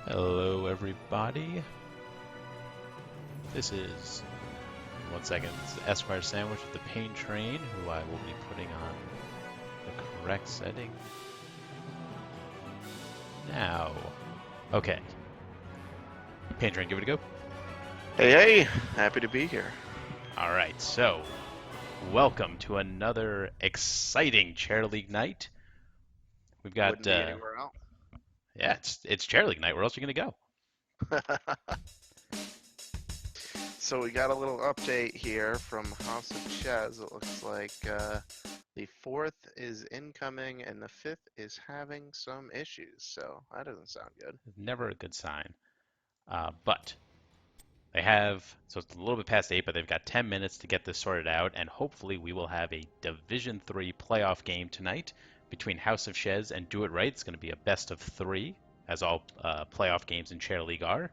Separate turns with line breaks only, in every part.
Hello, everybody. This is, one second, this is Esquire Sandwich with the Pain Train, who I will be putting on the correct setting now. Okay. Pain Train, give it a go.
Hey, hey, happy to be here.
Alright, so, welcome to another exciting Chair League night. We've got,
Wouldn't be anywhere
yeah, it's Chair League night. Where else are you going to go?
So we got a little update here from House of Chez. It looks like the fourth is incoming and the fifth is having some issues. So that doesn't sound good.
Never a good sign. But they have, so it's a little bit past 8, but they've got 10 minutes to get this sorted out, and hopefully we will have a Division 3 playoff game tonight between House of Chez and Do It Right. It's going to be a best of 3, as all playoff games in Chair League are.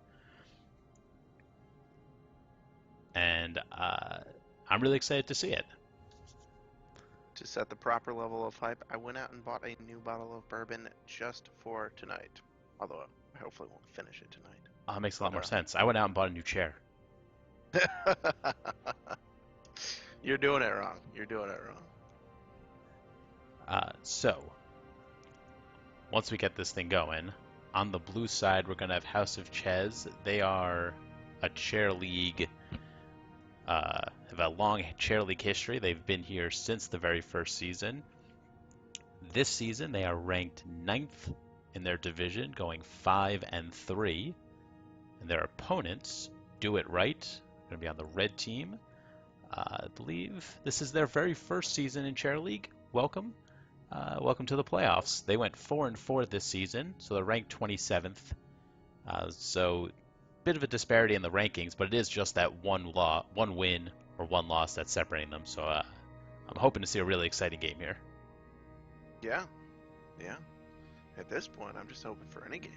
And I'm really excited to see it.
To set the proper level of hype, I went out and bought a new bottle of bourbon just for tonight. Although I hopefully won't finish it tonight.
Makes a lot more sense. I went out and bought a new chair.
You're doing it wrong. You're doing it wrong.
So, once we get this thing going, on the blue side, we're going to have House of Chez. They are a Chair League, have a long Chair League history. They've been here since the very first season. This season, they are ranked 9th in their division, going 5-3. And their opponents, Do It Right, are going to be on the red team. I believe this is their very first season in Chair League. Welcome. Welcome to the playoffs. They went 4-4 this season, so they're ranked 27th. So, bit of a disparity in the rankings, but it is just that one win or one loss that's separating them. So, I'm hoping to see a really exciting game here.
Yeah. At this point, I'm just hoping for any game.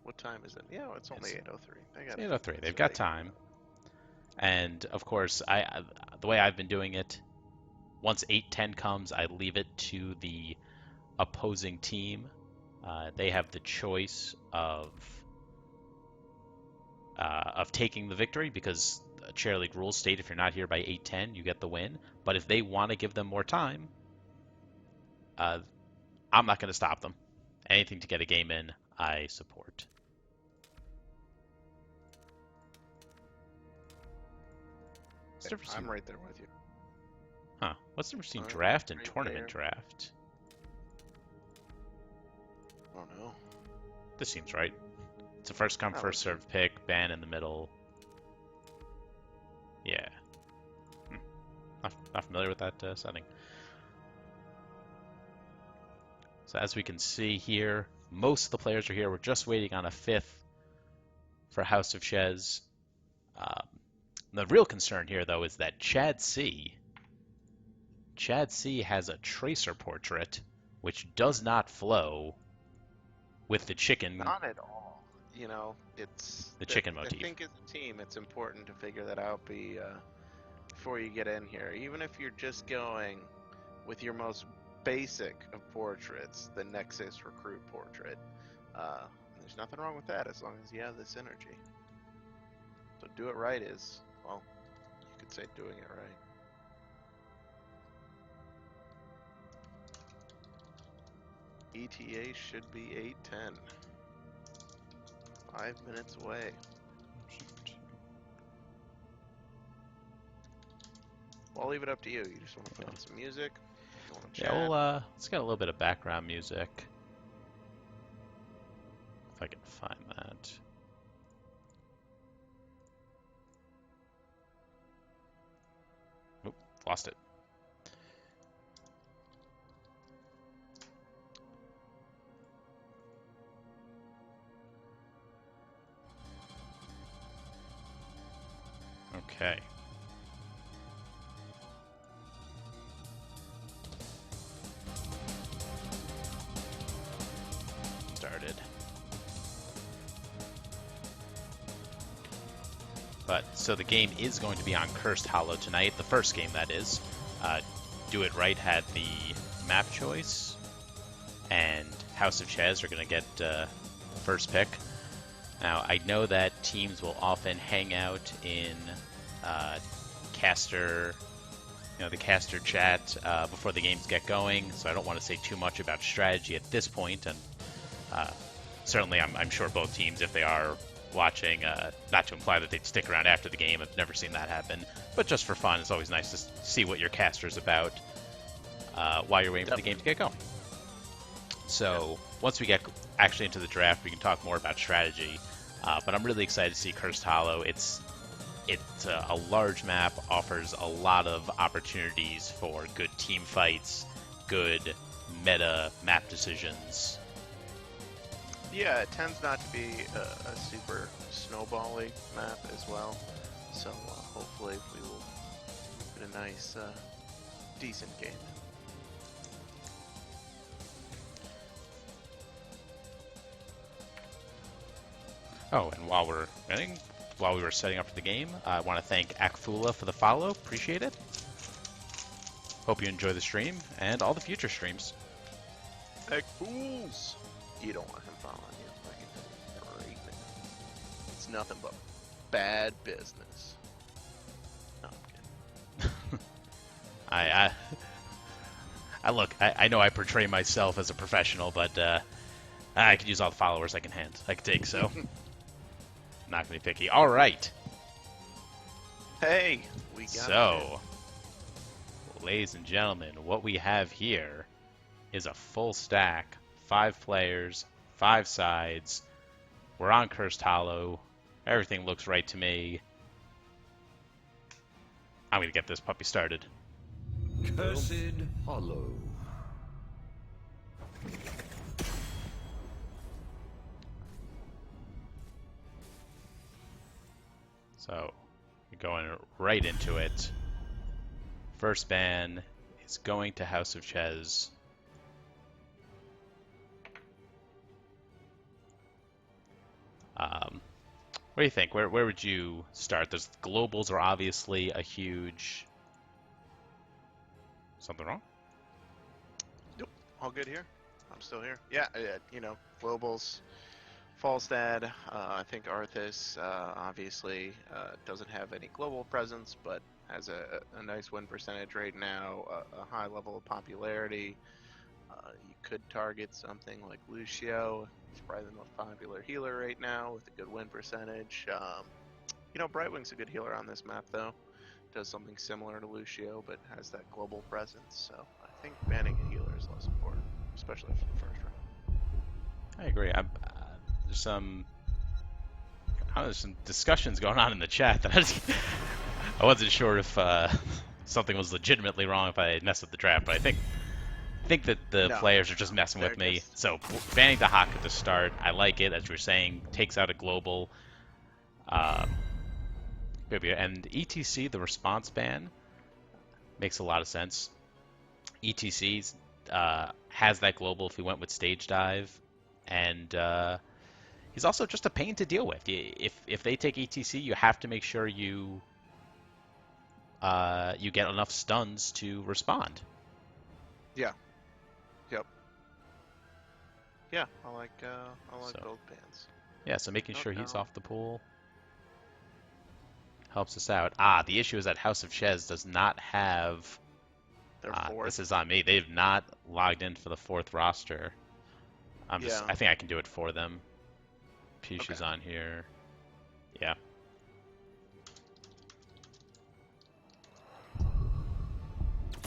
What time is it? Yeah, it's only 8:03.
It's 8:03. They've got time. And of course, the way I've been doing it, once 8:10 comes, I leave it to the opposing team. They have the choice of taking the victory because Chair League rules state if you're not here by 8:10, you get the win. But if they want to give them more time, I'm not going to stop them. Anything to get a game in, I support.
I'm right there with you.
Huh. What's the difference between draft and tournament draft?
I don't know.
This seems right. It's a first come, first served pick, ban in the middle. Yeah. Not familiar with that setting. So as we can see here, most of the players are here. We're just waiting on a fifth for House of Chez. The real concern here, though, is that Chad C has a tracer portrait, which does not flow with the chicken.
Not at all. You know, it's
the chicken motif.
I think as a team, it's important to figure that out before you get in here. Even if you're just going with your most basic of portraits, the Nexus Recruit portrait, there's nothing wrong with that as long as you have this energy. So Do It Right is, well, you could say doing it right. ETA should be 8:10. 5 minutes away. Well, I'll leave it up to you. You just want to put on some music? You want to chat?
Yeah, well, let's get a little bit of background music. If I can find that. Oop, lost it. Okay. Started. But so the game is going to be on Cursed Hollow tonight. The first game, that is. Do It Right had the map choice, and House of Chez are going to get first pick. Now, I know that teams will often hang out in caster, the caster chat before the games get going, so I don't want to say too much about strategy at this point, and certainly I'm sure both teams, if they are watching, not to imply that they'd stick around after the game, I've never seen that happen, but just for fun, it's always nice to see what your caster's about while you're waiting for the game to get going. So once we get actually into the draft, we can talk more about strategy. But I'm really excited to see Cursed Hollow. It's a large map, offers a lot of opportunities for good team fights, good meta map decisions.
Yeah, it tends not to be a super snowbally map as well. So hopefully we will get a nice, decent game.
Oh, and while we were setting up for the game, I want to thank Akfula for the follow. Appreciate it. Hope you enjoy the stream and all the future streams.
Fools! You don't want him following you. I can tell you right now. It's nothing but bad business. No, I'm kidding.
I know I portray myself as a professional, but I could use all the followers I can take, so not gonna be picky. All right.
Hey, we got
So, ladies and gentlemen, what we have here is a full stack, 5 players, 5 sides. We're on Cursed Hollow. Everything looks right to me. I'm gonna get this puppy started.
Cursed Hollow.
So, we're going right into it. First ban is going to House of Chez. What do you think? Where would you start? There's globals are obviously a huge. Something wrong?
Nope, all good here. I'm still here. Yeah, globals. Falstad, I think Arthas obviously doesn't have any global presence, but has a nice win percentage right now, a high level of popularity. You could target something like Lucio. He's probably the most popular healer right now with a good win percentage. Brightwing's a good healer on this map, though. Does something similar to Lucio, but has that global presence. So I think banning a healer is less important, especially for the first round.
I agree. There's some discussions going on in the chat that I wasn't sure if something was legitimately wrong if I messed with the draft, but I think that the players are just messing with me. So banning the Hawk at the start, I like it, as you were saying, takes out a global. And ETC, the response ban, makes a lot of sense. ETC has that global if we went with stage dive, and he's also just a pain to deal with. If they take ETC, you have to make sure you get enough stuns to respond.
Yeah. Yep. Yeah, I like both bans.
Yeah, so making sure he's off the pool helps us out. The issue is that House of Chez does not have. This is on me. They've not logged in for the 4th roster. I think I can do it for them. Pishu's on here. Yeah.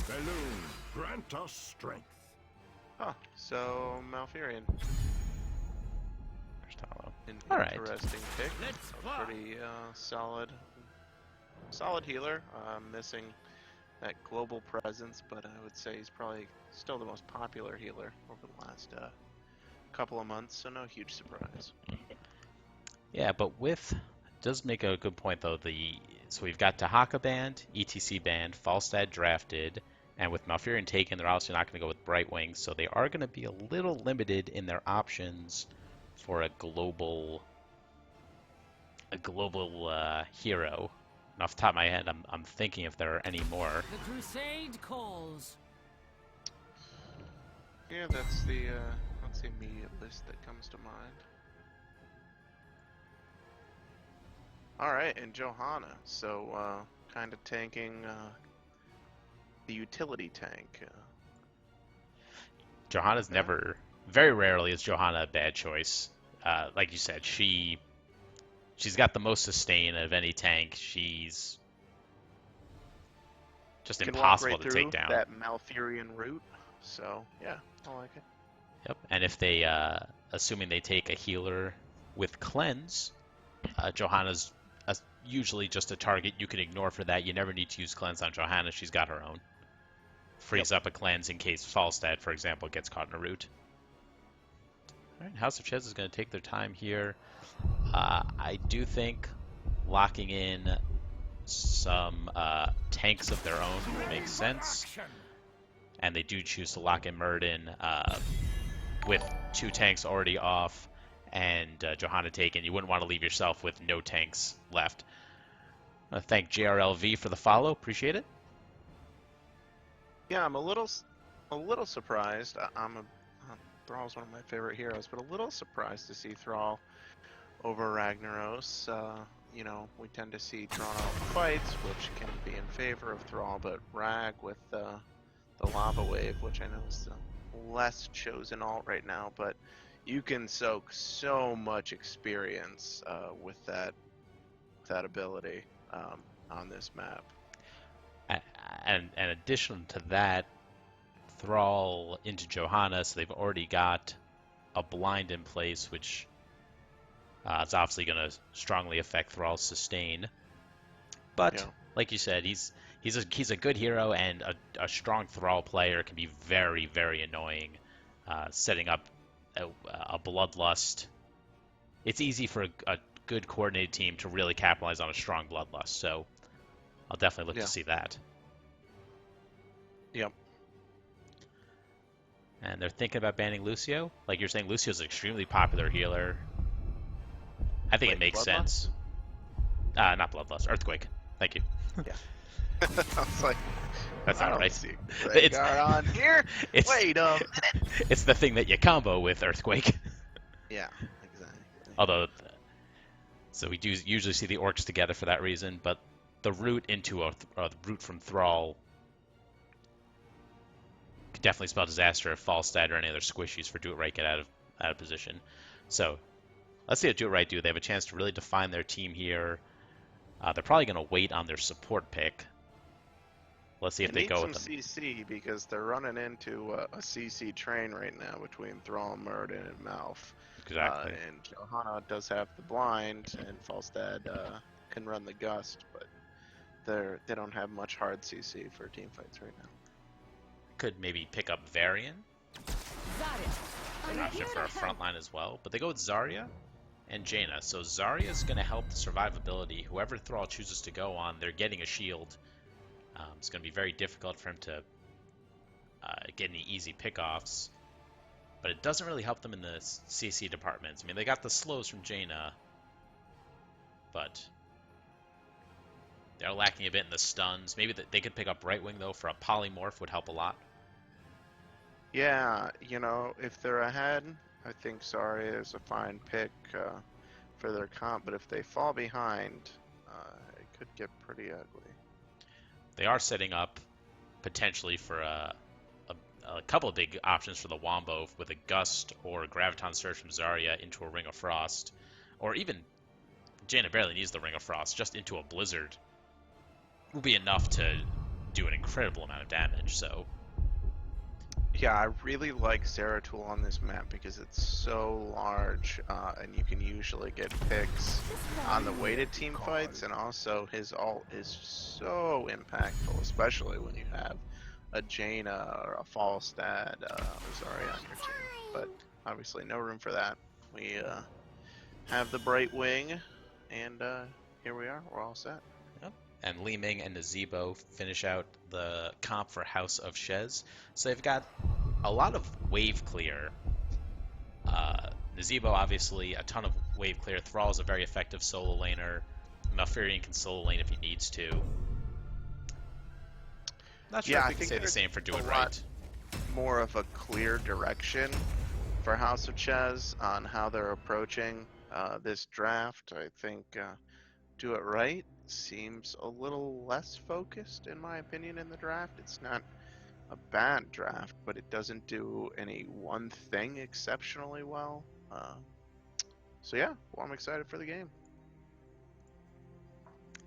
Balloon, grant us strength.
Huh, so Malfurion.
All right.
Interesting pick. Pretty solid healer. Missing that global presence, but I would say he's probably still the most popular healer over the last couple of months, so no huge surprise.
Yeah, but does make a good point though. So we've got Tahaka banned, ETC banned, Falstad drafted, and with Malfurion taken, they're obviously not going to go with Brightwing, so they are going to be a little limited in their options for a global hero. And off the top of my head, I'm thinking if there are any more.
The crusade calls.
Yeah, that's the That's the immediate list that comes to mind. Alright, and Johanna. So, kind of tanking the utility tank.
Johanna's never, very rarely is Johanna a bad choice. Like you said, she's got the most sustain of any tank. She's just
Can walk
impossible
right
to
through
take down.
that Malfurion route. So, yeah, I like it.
Yep. And if they, assuming they take a healer with cleanse, Johanna's usually just a target you can ignore for that. You never need to use cleanse on Johanna. She's got her own. Frees up a cleanse in case Falstad, for example, gets caught in a route. All right, House of Chez is going to take their time here. I do think locking in some tanks of their own makes sense. And they do choose to lock in Murden with 2 tanks already off and Johanna taken. You wouldn't want to leave yourself with no tanks left. Thank JRLV for the follow. Appreciate it.
Yeah, I'm a little surprised. Thrall's one of my favorite heroes, but a little surprised to see Thrall over Ragnaros. You know, we tend to see drawn out fights, which can be in favor of Thrall, but Rag with the Lava Wave, which I know is the less chosen alt right now, but you can soak so much experience with that ability on this map.
And in addition to that, Thrall into Johanna, so they've already got a blind in place, which is obviously going to strongly affect Thrall's sustain. But like you said, he's a good hero, and a strong Thrall player can be very, very annoying. Setting up a Bloodlust, it's easy for a good coordinated team to really capitalize on a strong Bloodlust. So I'll definitely look to see that.
Yep.
And they're thinking about banning Lucio. Like you're saying, Lucio's an extremely popular healer. I think it makes sense. Not Bloodlust, Earthquake. Thank you.
Yeah. I was like,
that's not right.
See it's on here. Wait a minute.
It's the thing that you combo with Earthquake.
Yeah, exactly.
Although, so we do usually see the orcs together for that reason, but the route into a route from Thrall could definitely spell disaster if Falstad or any other squishies for Do It Right get out of position. So let's see what Do It Right do. They have a chance to really define their team here. They're probably going to wait on their support pick. Let's see if they go with them.
Need some CC because they're running into a CC train right now between Thrall, Murden, and Malf.
Exactly.
And Johanna does have the blind, and Falstad can run the gust, but they don't have much hard CC for team fights right now.
Could maybe pick up Varian. An option for a frontline as well, but they go with Zarya and Jaina. So Zarya is going to help the survivability. Whoever Thrall chooses to go on, they're getting a shield. It's going to be very difficult for him to get any easy pickoffs. But it doesn't really help them in the CC departments. I mean, they got the slows from Jaina, but they're lacking a bit in the stuns. Maybe they could pick up Right Wing, though, for a polymorph would help a lot.
Yeah, you know, if they're ahead, I think Zarya is a fine pick for their comp, but if they fall behind, it could get pretty ugly.
They are setting up potentially for a couple of big options for the Wombo with a Gust or a Graviton Surge from Zarya into a Ring of Frost, or even Jaina barely needs the Ring of Frost, just into a Blizzard will be enough to do an incredible amount of damage. So
yeah, I really like Zeratul on this map because it's so large, and you can usually get picks on the weighted team fights, and also his ult is so impactful, especially when you have a Jaina or a Falstad or Zarya on your team. But obviously no room for that. We have the Bright Wing, and here we are, we're all set.
Yep. And Li Ming and Nazebo finish out the comp for House of Chez. So they've got a lot of wave clear. Nazebo, obviously, a ton of wave clear. Thrall is a very effective solo laner. Malfurion can solo lane if he needs to. Not sure if we can say the same for Do It Right.
More of a clear direction for House of Chez on how they're approaching this draft. I think Do It Right seems a little less focused, in my opinion, in the draft. It's not a bad draft, but it doesn't do any one thing exceptionally well. So yeah, well, I'm excited for the game.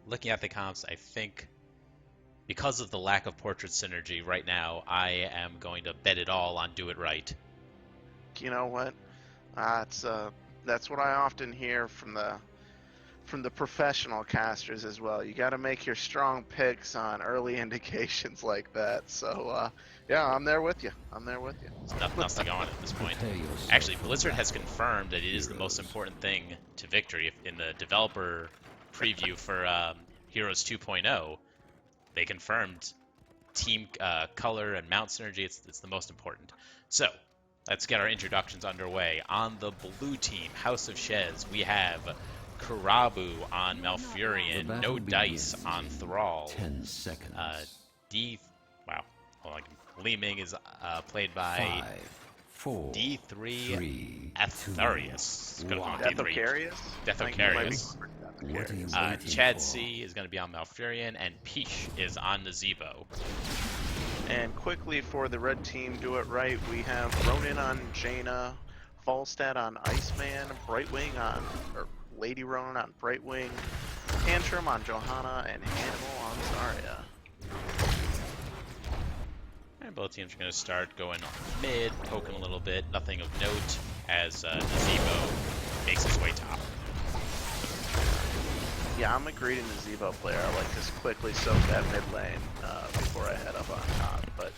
Looking at the comps, I think because of the lack of portrait synergy right now, I am going to bet it all on Do It Right.
You know what? That's what I often hear from the professional casters as well. You got to make your strong picks on early indications like that. So yeah, I'm there with you. I'm there with you.
There's nothing else to go on at this point.
Prepare yourself
Actually,
for
Blizzard has
battle,
confirmed that it is the most
heroes.
important thing to victory. In the developer preview for Heroes 2.0, they confirmed team color and mount synergy. It's the most important. So let's get our introductions underway. On the blue team, House of Chez, we have Karabu on
The
Malfurion,
battle
No Dice
begins
on
in
Thrall.
10 seconds.
Wow, hold on. Li Ming is played by
5, 4,
D3
3,
Atharius. It's gonna go on
1.
D3.
Deathocarius?
Deathocarius.
What are you
Deathocarius.
waiting
Chad
for?
C is going to be on Malfurion, and Peach is on Nazebo.
And quickly for the red team, Do It Right, we have Ronin on Jaina, Falstad on Iceman, Brightwing on, or Lady Ronin on Brightwing, Tantrum on Johanna, and Hannibal on Zarya.
And both teams are going to start going mid, poking a little bit. Nothing of note as Nazebo makes his way top.
Yeah, I'm a greedy Nazebo player. I like to quickly soak that mid lane before I head up on top. But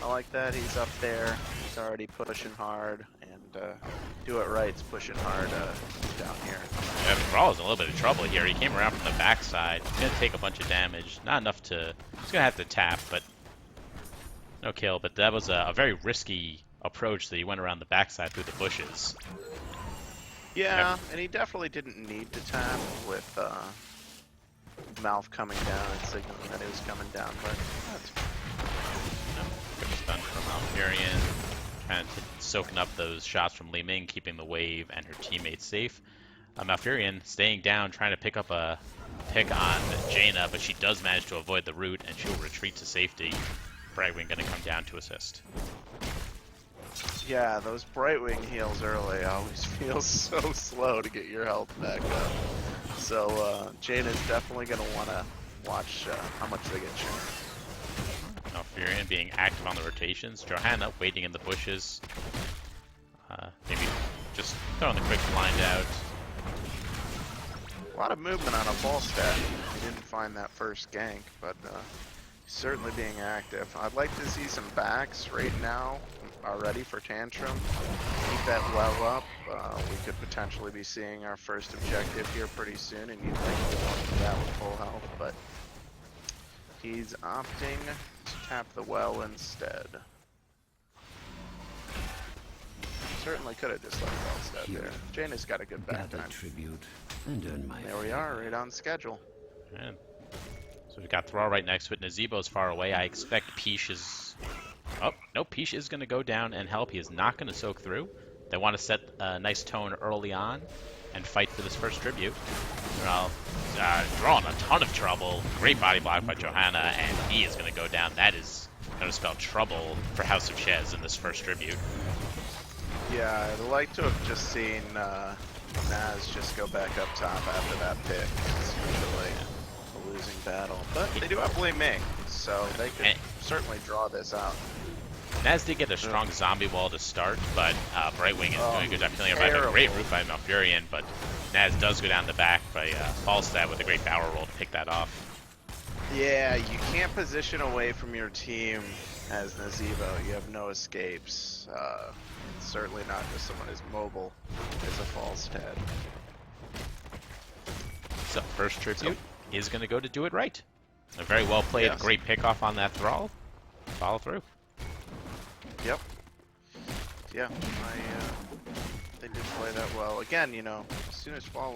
I like that he's up there. He's already pushing hard, and Do It Right's pushing hard down here.
Yeah, Thrall is in a little bit of trouble here. He came around from the backside. He's going to take a bunch of damage. Not enough to... He's going to have to tap, but... No kill, but that was a very risky approach that he went around the backside through the bushes.
Yeah, and he definitely didn't need to tap with Mouth coming down and signaling that he was coming down, but that's
Good stun from Malfurion. Kind of soaking up those shots from Li Ming, keeping the wave and her teammates safe. Malfurion staying down, trying to pick up a pick on Jaina, but she does manage to avoid the root, and she'll retreat to safety. Brightwing going to come down to assist.
Yeah, those Brightwing heals early always feel so slow to get your health back up. So Jaina's definitely going to want to watch how much they get you.
Malfurion being active on the rotations. Johanna waiting in the bushes. Maybe just throwing the quick blind out.
A lot of movement on a Falstad. He didn't find that first gank, but certainly being active. I'd like to see some backs right now already for Tantrum. Keep that well up. We could potentially be seeing our first objective here pretty soon, and you'd think we'd want that with full health, but he's opting to tap the well instead. Certainly could have just left Falstad there. Jaina's got a good back
Gather
time.
tribute and earn my
There we are, right on schedule.
And so we've got Thrall right next to it. Nazebo's far away. I expect Peach is... Oh, no, Peach is going to go down and help. He is not going to soak through. They want to set a nice tone early on and fight for this first tribute. Thrall drawing a ton of trouble. Great body block by Johanna, and he is going to go down. That is going to spell trouble for House of Chez in this first tribute.
Yeah, I'd like to have just seen Naz just go back up top after that pick. It's usually a losing battle. But they do have Li Ming, so they could certainly draw this out.
Naz did get a strong zombie wall to start, but Brightwing is doing a good job killing it. A great root by Malfurion, but Naz does go down the back by Falstad with a great power roll to pick that off.
Yeah, you can't position away from your team as Nazebo. You have no escapes. It's certainly not just someone as mobile as a Falstad.
So first tribute is going to go to Do It Right. A very well played,
Yes.
great pickoff on that Thrall. Follow through.
Yep. Yeah, they did play that well. Again, you know, as soon as Thrall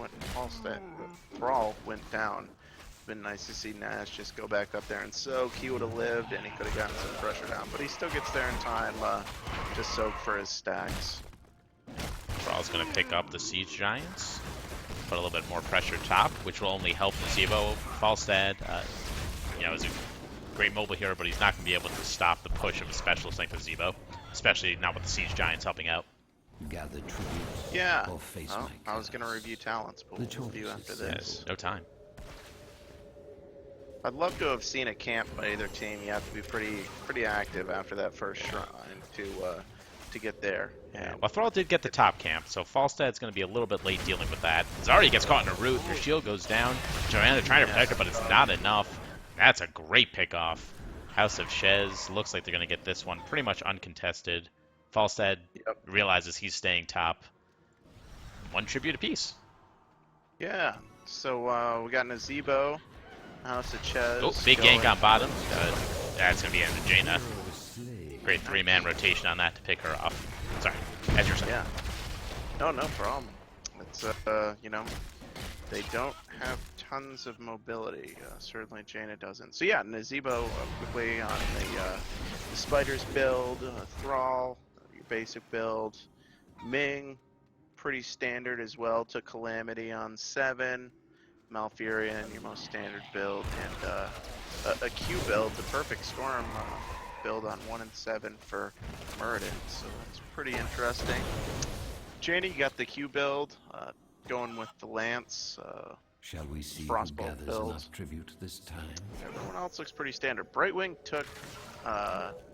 went down, it's been nice to see Nash just go back up there and soak. He would have lived, and he could have gotten some pressure down, but he still gets there in time to soak for his stacks.
Thrall's going to pick up the Siege Giants, put a little bit more pressure top, which will only help Nazebo. Falstad, is a great mobile hero, but he's not going to be able to stop the push of a specialist like Nazebo, especially not with the Siege Giants helping out.
Gather tributes.
Yeah.
Or face
Well,
my
I was going to review talents, but we'll review after this.
Yes, no time.
I'd love to have seen a camp by either team. You have to be pretty active after that first shrine to get there.
Yeah, well, Thrall did get the top camp, so Falstad's going to be a little bit late dealing with that. Zarya gets caught in a root, her shield goes down. Joanna trying to protect her, but it's not enough. That's a great pickoff. House of Chez looks like they're going to get this one pretty much uncontested. Falstad realizes he's staying top. One tribute apiece.
Yeah, so we got Nazebo, House of Chez.
Oh, big gank on bottom. That's going to be into Jaina. Great 3-man rotation on that to pick her off. Sorry, as you're saying.
Yeah. No problem. It's, they don't have tons of mobility. Certainly Jaina doesn't. So yeah, Nazebo quickly on the Spiders build, Thrall, your basic build. Ming, pretty standard as well, to Calamity on 7. Malfurion, your most standard build, and a Q build, the perfect storm build on 1 and 7 for Muradin, so it's pretty interesting. Jaina, you got the Q build, going with the Lance,
Shall we see who
Frostbolt
gathers
build.
enough tribute this time?
Everyone else looks pretty standard. Brightwing took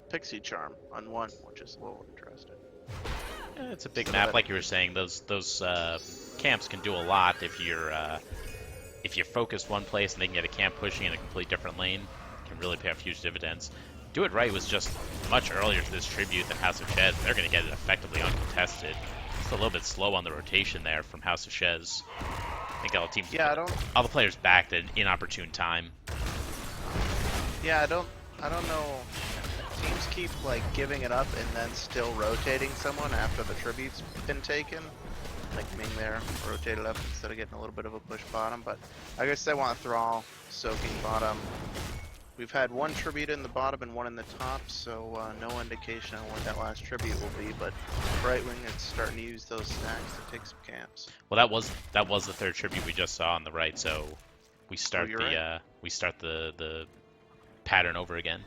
Pixie Charm on 1, which is a little interesting.
Yeah, it's a big map, like you were saying. Those camps can do a lot if you're focused one place and they can get a camp pushing in a completely different lane. It can really pay off huge dividends. Do It Right was just much earlier to this tribute than House of Chez. They're going to get it effectively uncontested. Just a little bit slow on the rotation there from House of Chez. I think all teams, all the players backed at an inopportune time.
Yeah, I don't know. Teams keep giving it up and then still rotating someone after the tribute's been taken. Like Ming there, rotated up instead of getting a little bit of a push bottom, but I guess they want Thrall soaking bottom. We've had 1 tribute in the bottom and 1 in the top, so no indication on what that last tribute will be, but Brightwing is starting to use those stacks to take some camps.
Well, that was the 3rd tribute we just saw on the right, so we start the pattern over again.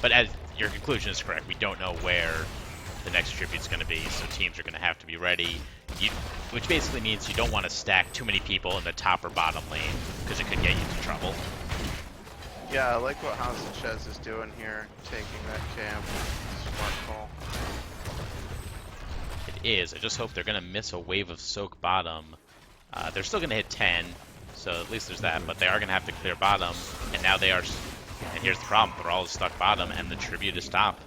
But as your conclusion is correct, we don't know where the next tribute's going to be, so teams are going to have to be ready. Which basically means you don't want to stack too many people in the top or bottom lane, because it could get you into trouble.
Yeah, I like what House of Chez is doing here, taking that camp. Smart call.
It is. I just hope they're going to miss a wave of soak bottom. They're still going to hit 10, so at least there's that, but they are going to have to clear bottom, and now they are... And here's the problem. Thrall is stuck bottom, and the tribute is top.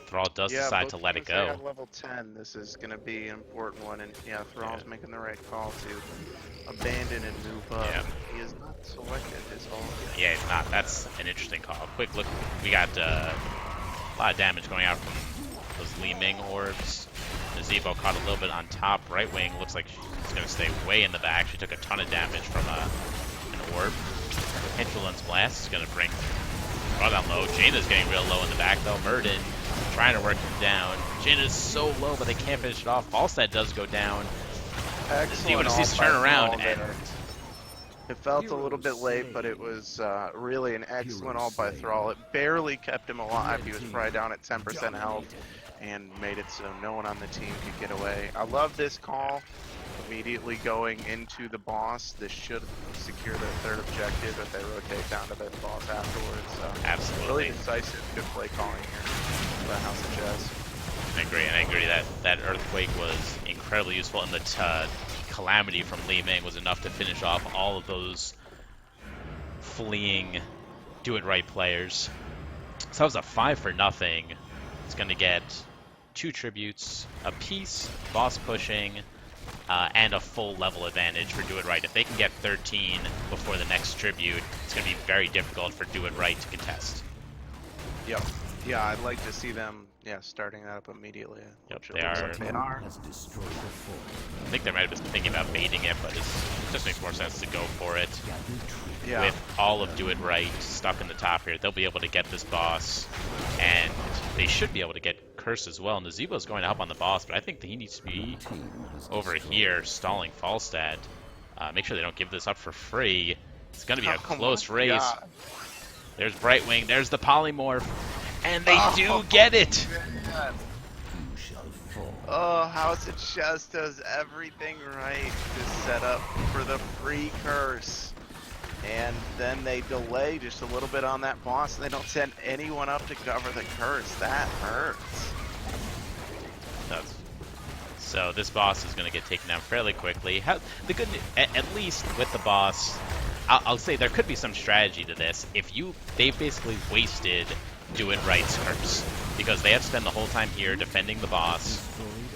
Thrall does decide to let it go.
At level 10, this is going to be an important one, and yeah, Thrall's making the right call to abandon and move up.
Yeah.
He is not selected his ult.
Yeah, he's not. That's an interesting call. Quick look. We got a lot of damage going out from those Li Ming orbs. Nazebo caught a little bit on top. Right wing looks like she's going to stay way in the back. She took a ton of damage from an orb. Pendulum's Blast is going to bring Thrall down low. Jaina's getting real low in the back, though. Muradin trying to work him down. Jaina's so low, but they can't finish it off. Falstad does go down.
Excellent.
He sees to turn around, and
it felt a little bit late, but it was really an excellent ult by Thrall. It barely kept him alive. He was probably down at 10% health and made it so no one on the team could get away. I love this call. Immediately going into the boss. This should secure their 3rd objective if they rotate down to the boss afterwards.
Absolutely.
Really decisive, good play calling here by House of Chez.
I agree that Earthquake was incredibly useful, and the Calamity from Li Ming was enough to finish off all of those fleeing Do It Right players. So that was a 5-for-0. It's going to get 2 tributes, a piece, boss pushing, and a full level advantage for Do It Right. If they can get 13 before the next tribute, it's going to be very difficult for Do It Right to contest.
Yep. Yeah, I'd like to see them, starting that up immediately.
Yep, they are.
Like they are.
I think they might have been thinking about baiting it, but it just makes more sense to go for it.
Yeah.
With all of Do It Right stuck in the top here, they'll be able to get this boss, and they should be able to get curse as well. Nazebo's going to help on the boss, but I think that he needs to be over here stalling Falstad. Make sure they don't give this up for free. It's going to be a close race.
God.
There's Brightwing, there's the Polymorph, and they do get it!
Man.
You shall fall.
Oh, House of Chez does everything right to set up for the free curse. And then they delay just a little bit on that boss, and they don't send anyone up to cover the curse. That hurts.
So this boss is going to get taken down fairly quickly. The good, at least with the boss, I'll say there could be some strategy to this. They've basically wasted Do It Right's curse because they have to spend the whole time here defending the boss,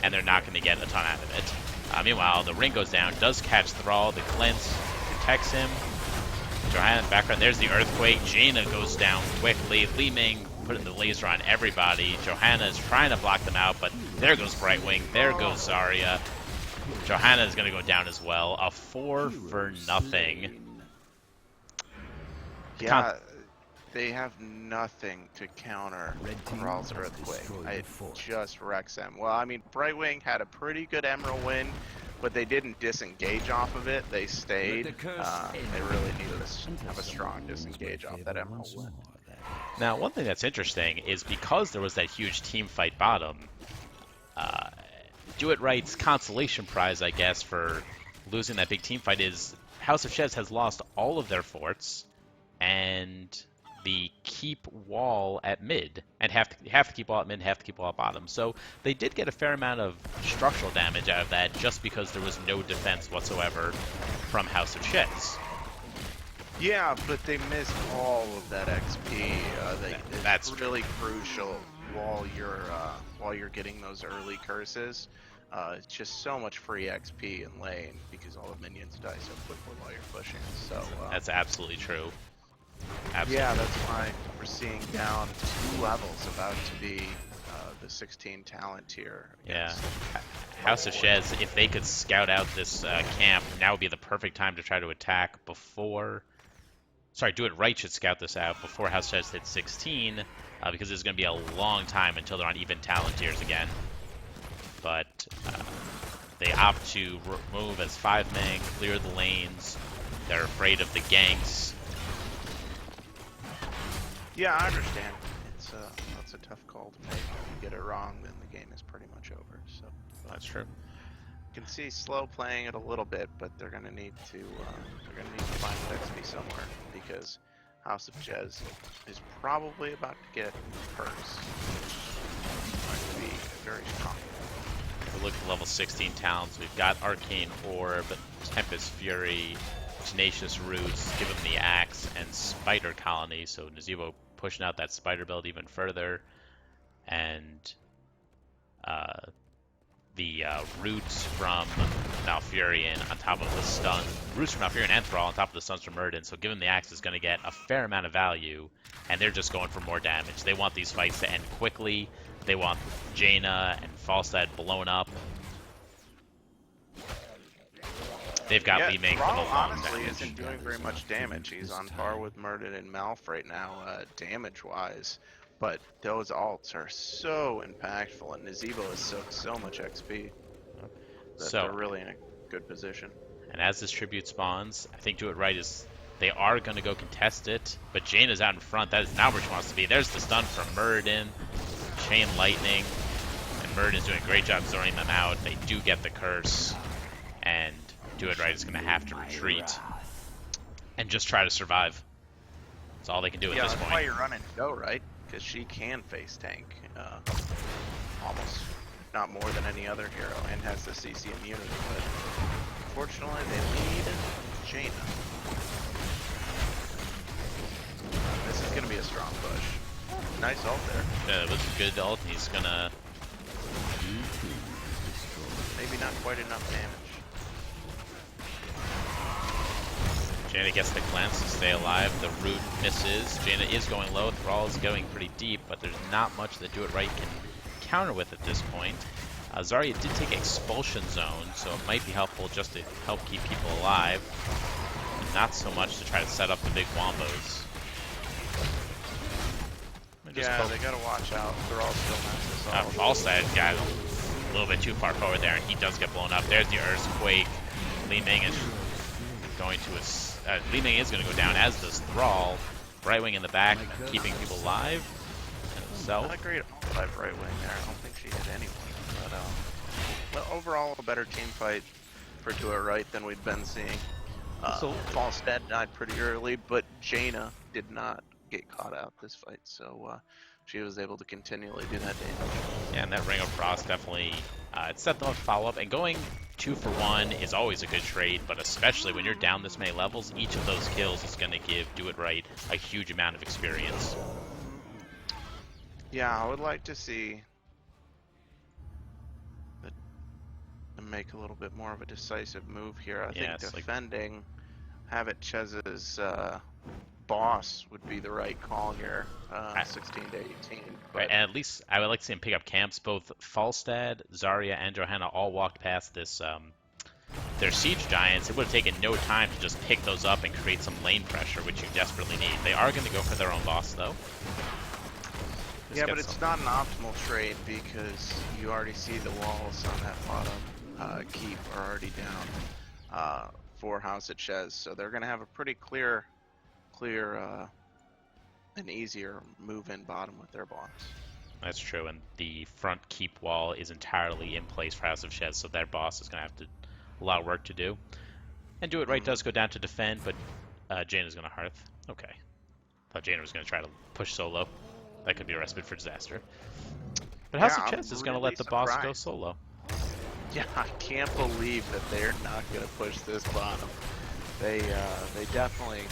and they're not going to get a ton out of it. Meanwhile, the ring goes down, does catch Thrall, the Cleanse protects him. Johanna in the background, there's the Earthquake. Jaina goes down quickly. Li Ming putting the laser on everybody. Johanna is trying to block them out, but there goes Brightwing. There goes Zarya. Johanna is going to go down as well. A 4 for nothing.
Yeah, they have nothing to counter Thrall's Earthquake. It just wrecks them. Well, I mean, Brightwing had a pretty good Emerald win, but they didn't disengage off of it. They stayed. They really needed to have a strong disengage off that Emerald win.
Now, one thing that's interesting is because there was that huge team fight bottom, Do It Right's consolation prize, I guess, for losing that big team fight is House of Chez has lost all of their forts and the keep wall at mid, and half to keep wall at mid, half to keep wall at bottom. So they did get a fair amount of structural damage out of that just because there was no defense whatsoever from House of Chez.
Yeah, but they missed all of that XP.
That's
it's really crucial while you're getting those early curses. It's just so much free XP in lane because all the minions die so quickly while you're pushing. So
that's absolutely true. Absolutely.
Yeah, that's why we're seeing down 2 levels, about to be the 16 talent tier.
Yeah. House of Chez, if they could scout out this camp, now would be the perfect time to try to attack before... Sorry, Do It Right should scout this out before House of Chez hits 16, because it's going to be a long time until they're on even talent tiers again. But they opt to move as 5-man, clear the lanes. They're afraid of the ganks.
Yeah, I understand. It's a tough call to make. If you get it wrong, then the game is pretty much over. So
that's true.
You can see slow playing it a little bit, but they're gonna need to find that XP somewhere because House of Chez is probably about to get curse. Might be very strong.
If we look at level 16 talents, we've got Arcane Orb, Tempest Fury, Tenacious Roots, give him the Axe, and Spider Colony, so Nazebo pushing out that Spider build even further, and the Roots from Malfurion on top of the stun. Roots from Malfurion and Thrall on top of the stuns from Murden, so giving the Axe is going to get a fair amount of value, and they're just going for more damage. They want these fights to end quickly. They want Jaina and Falstad blown up. They've got Li Ming for the long
honestly
damage.
Isn't doing very much damage. He's on par with Murden and Malf right now, damage-wise. But those ults are so impactful, and Nazebo has soaked so much XP that they're really in a good position.
And as this tribute spawns, I think Do It Right is they are going to go contest it, but Jaina's out in front. That is not where she wants to be. There's the stun from Murden, Chain Lightning, and Murden's doing a great job zoning them out. They do get the curse, and Do It Right is going to have to retreat and just try to survive. That's all they can do at this point.
That's why you're running Go, right? Because she can face tank almost, not more than any other hero, and has the CC immunity. But unfortunately, they lead Jaina. This is going to be a strong push. Nice ult there.
Yeah, it was a good ult. He's going to...
Maybe not quite enough damage.
Jaina gets the cleanse to stay alive. The root misses. Jaina is going low. Thrall is going pretty deep, but there's not much that Do It Right can counter with at this point. Zarya did take Expulsion Zone, so it might be helpful just to help keep people alive. But not so much to try to set up the big wombos. just
Yeah,
poke.
they gotta watch out. They're all still messes all.
Falstad got a little bit too far forward there, and he does get blown up. There's the Earthquake. Li Ming is going to Li Ming is going to go down, as does Thrall. Brightwing in the back, keeping people alive. And himself.
Not a great all-five right wing there. I don't think she hit anyone. But overall, a better team fight for Do It Right than we've been seeing. Falstad died pretty early, but Jaina did not get caught out this fight, so she was able to continually do that damage.
Yeah, and that Ring of Frost definitely it set them up to follow up. And going 2 for 1 is always a good trade, but especially when you're down this many levels, each of those kills is going to give Do It Right a huge amount of experience.
Yeah, I would like to see them make a little bit more of a decisive move here. I think defending Habit Chez's boss would be the right call here, 16 to 18. But...
Right, and at least I would like to see him pick up camps. Both Falstad, Zarya, and Johanna all walked past this their siege giants. It would have taken no time to just pick those up and create some lane pressure, which you desperately need. They are going to go for their own boss, though.
Yeah, but it's not an optimal trade because you already see the walls on that bottom keep are already down for House of Chez, so they're going to have a pretty clear and easier move in bottom with their boss.
That's true, and the front keep wall is entirely in place for House of Chez, so their boss is going to have a lot of work to do. And Do It Right does go down to defend, but Jaina's going to Hearth. Okay. Thought Jaina was going to try to push solo. That could be a recipe for disaster. But House of Chez is going to let the boss go solo.
Yeah, I can't believe that they're not going to push this bottom. They definitely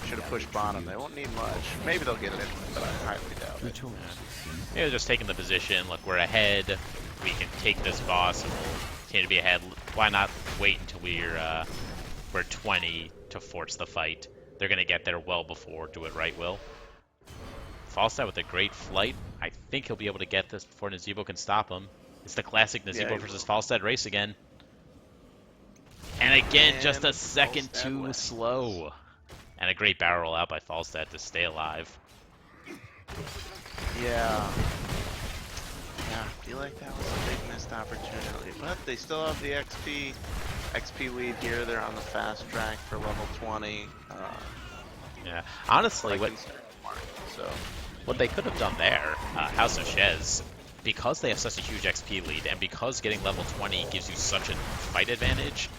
should have pushed bottom. They won't need much. Maybe they'll get it, but I highly doubt it.
Yeah. Maybe they're just taking the position. Look, we're ahead. We can take this boss and we'll continue to be ahead. Why not wait until we're 20 to force the fight? They're going to get there well before Do It Right will. Falstad with a great flight. I think he'll be able to get this before Nazeebo can stop him. It's the classic Nazeebo versus Falstad race again. And again, just a second too slow. And a great barrel roll out by Falstad to stay alive.
Yeah, I feel like that was a big missed opportunity. But they still have the XP lead here. They're on the fast track for level 20.
Yeah, honestly, what they could have done there, House of Chez, because they have such a huge XP lead, and because getting level 20 gives you such a fight advantage,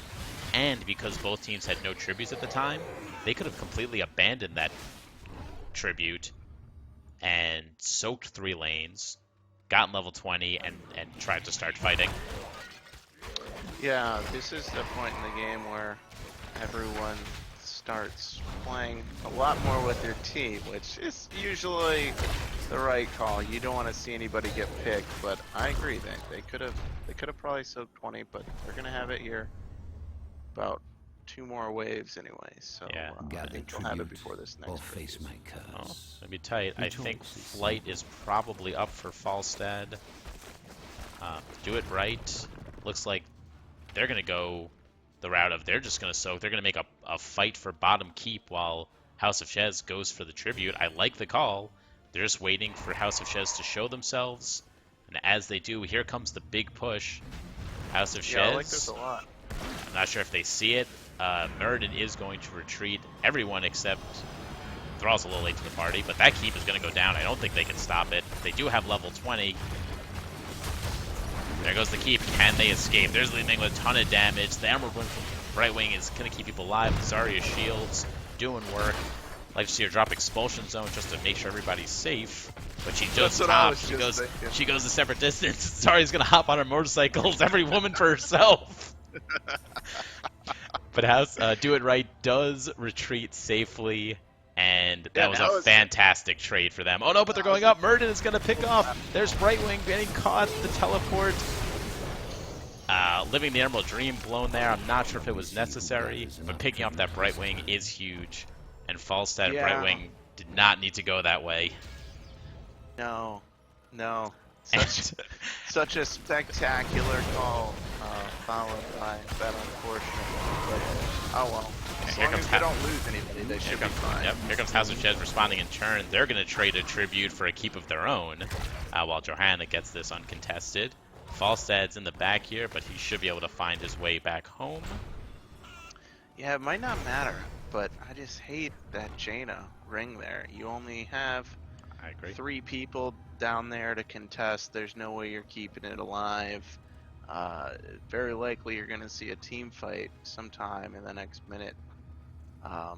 and because both teams had no tributes at the time, they could have completely abandoned that tribute and soaked 3 lanes, gotten level 20, and tried to start fighting.
Yeah, this is the point in the game where everyone starts playing a lot more with their team, which is usually the right call. You don't want to see anybody get picked, but I agree that they could have probably soaked 20, but they're gonna have it here about 2 more waves anyway, so
yeah.
I think they'll have it before this next
face my curse.
Oh, it's gonna be tight. I think Flight is probably up for Falstad. Do It Right. Looks like they're gonna go the route of they're just gonna soak. They're gonna make a fight for bottom keep while House of Chez goes for the tribute. I like the call. They're just waiting for House of Chez to show themselves, and as they do, here comes the big push. House of Chez.
Yeah, I like this a lot.
I'm not sure if they see it. Muradin is going to retreat. Everyone except Thrall's a little late to the party, but that keep is going to go down. I don't think they can stop it. They do have level 20. There goes the keep. Can they escape? There's Li Ming with a ton of damage. The Emerald Wind from Brightwing is going to keep people alive. Zarya's shields doing work. Like to see her drop Expulsion Zone just to make sure everybody's safe. But she just hops. She goes a separate distance. Zarya's going to hop on her motorcycles. Every woman for herself. But Do It Right does retreat safely, and that was a fantastic trade for them. Oh no, but they're going up. Muradin is going to pick off. There's Brightwing getting caught. The teleport. Living the Emerald Dream blown there. I'm not sure if it was necessary, but picking up that Brightwing is huge. And Falstad and Brightwing did not need to go that way.
No. Such a spectacular call followed by that unfortunate one. But, oh well. As
Here
long
comes
as they don't lose anybody, they should be fine.
Yep, here comes House of Chez responding in turn. They're going to trade a tribute for a keep of their own, while Johanna gets this uncontested. Falstad's in the back here, but he should be able to find his way back home.
Yeah, it might not matter, but I just hate that Jaina ring there. You only have
I agree.
3 people down there to contest. There's no way you're keeping it alive. Very likely you're going to see a team fight sometime in the next minute. Yeah,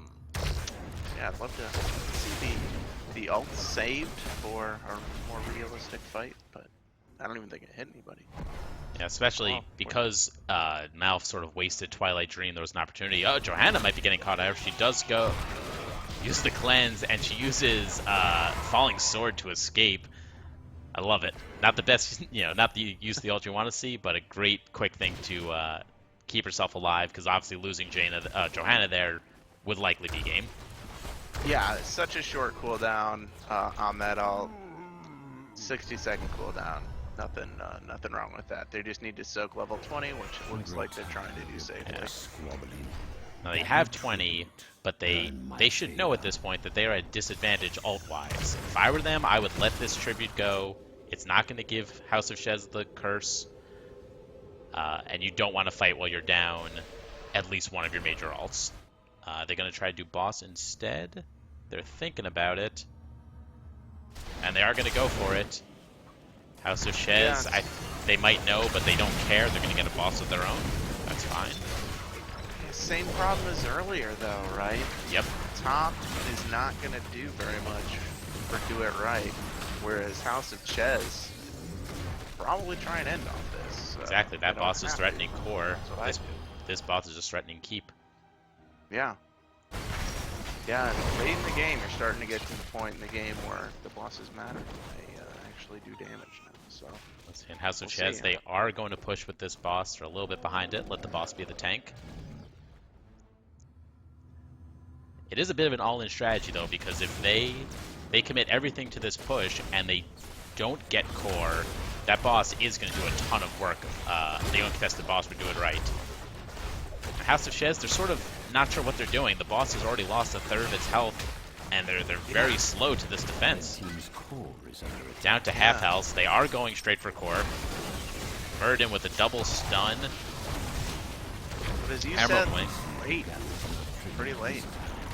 I'd love to see the ult saved for a more realistic fight, but I don't even think it hit anybody.
Yeah, especially because Malf sort of wasted Twilight Dream. There was an opportunity. Oh, Johanna might be getting caught out. She does go use the cleanse, and she uses Falling Sword to escape. I love it. Not the best, not the use of the ult you want to see, but a great quick thing to keep herself alive, because obviously losing Johanna there would likely be game.
Yeah, it's such a short cooldown on that ult. 60-second cooldown. Nothing wrong with that. They just need to soak level 20, which it looks like they're trying to do safely.
Yeah. Now they have 20, but they should know at this point that they are at disadvantage ult-wise. If I were them, I would let this tribute go. It's not going to give House of Chez the curse, and you don't want to fight while you're down at least one of your major ults. They're going to try to do boss instead. They're thinking about it, and they are going to go for it. House of Chez,
Yeah.
they might know, but they don't care. They're going to get a boss of their own. That's fine.
Same problem as earlier, though, right?
Yep.
Top is not going to do very much for Do It Right, whereas House of Chez probably try and end off this.
Exactly. That boss is threatening
to.
core.
That's what I do.
This boss is just threatening keep.
Yeah. Yeah, and late in the game, you're starting to get to the point in the game where the bosses matter. They actually do damage now. So.
Let's see. In House of Chez, they are going to push with this boss. They're a little bit behind it. Let the boss be the tank. It is a bit of an all-in strategy, though, because if they commit everything to this push and they don't get core, that boss is going to do a ton of work. The uncontested boss would Do It Right. House of Chez, they're sort of not sure what they're doing. The boss has already lost a third of its health, and they're very slow to this defense. Down to half health. They are going straight for core. Murden with a double stun.
But as you
Emerald
said,
Wing.
late. Pretty late.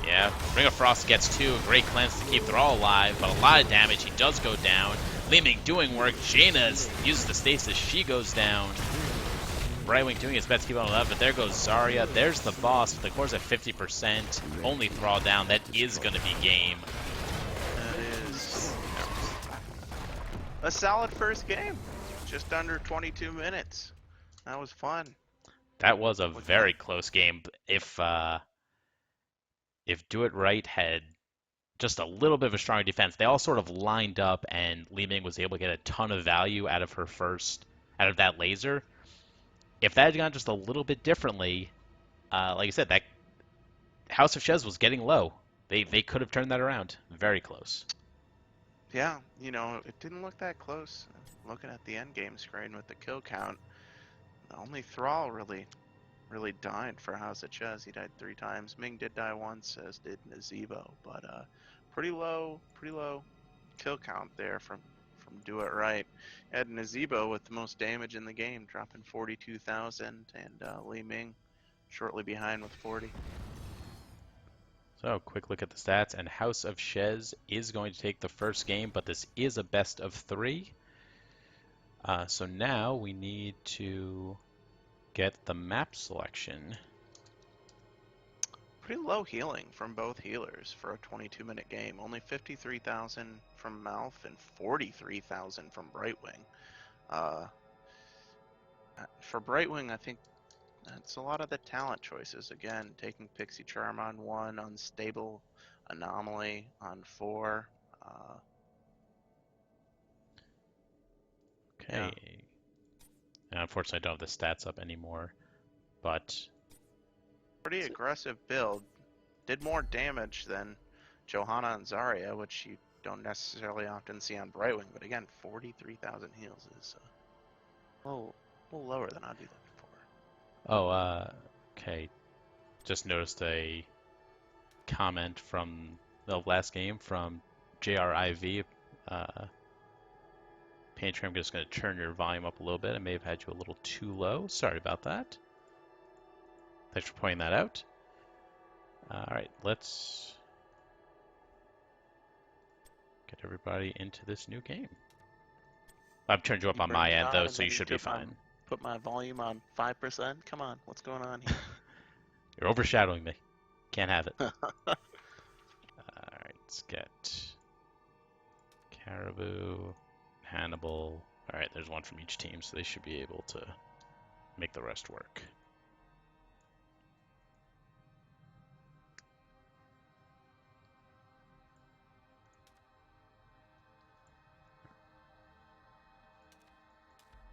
Yeah, Ring of Frost gets 2. Great cleanse to keep. They're all alive, but a lot of damage. He does go down. Li Ming doing work. Jaina uses the stasis. She goes down. Brightwing doing his best to keep on alive, but there goes Zarya. There's the boss. The core's at 50%. Only Thrall down. That is going to be game.
That is a solid first game. Just under 22 minutes. That was fun.
That was a very close game. If Do It Right had just a little bit of a stronger defense, they all sort of lined up, and Li Ming was able to get a ton of value out of that laser. If that had gone just a little bit differently, like I said, that House of Chez was getting low. They could have turned that around. Very close.
Yeah, it didn't look that close. Looking at the end game screen with the kill count, only Thrall really died for House of Chez. He died 3 times. Ming did die once, as did Nazebo, but pretty low kill count there from Do It Right. Had Nazebo with the most damage in the game, dropping 42,000, and Li Ming shortly behind with 40.
So, quick look at the stats, and House of Chez is going to take the first game, but this is a best of 3. So now we need to get the map selection.
Pretty low healing from both healers for a 22-minute game. Only 53,000 from Malf and 43,000 from Brightwing. For Brightwing, I think that's a lot of the talent choices. Again, taking Pixie Charm on 1, Unstable Anomaly on 4.
Okay. Yeah. Unfortunately, I don't have the stats up anymore, but
Pretty aggressive build. Did more damage than Johanna and Zarya, which you don't necessarily often see on Brightwing. But again, 43,000 heals is a little lower than I'd be looking for.
Oh, okay. Just noticed a comment from the last game from JRIV. Pantry, I'm just going to turn your volume up a little bit. I may have had you a little too low. Sorry about that. Thanks for pointing that out. All right, let's get everybody into this new game. I've turned you up
You
on
bring
my
me
end,
on
though,
and
so
then
you should be fine.
put my volume on 5%. Come on, what's going on
You're overshadowing me. Can't have it.
here?
All right, let's get Caribou, Hannibal. All right, there's one from each team, so they should be able to make the rest work.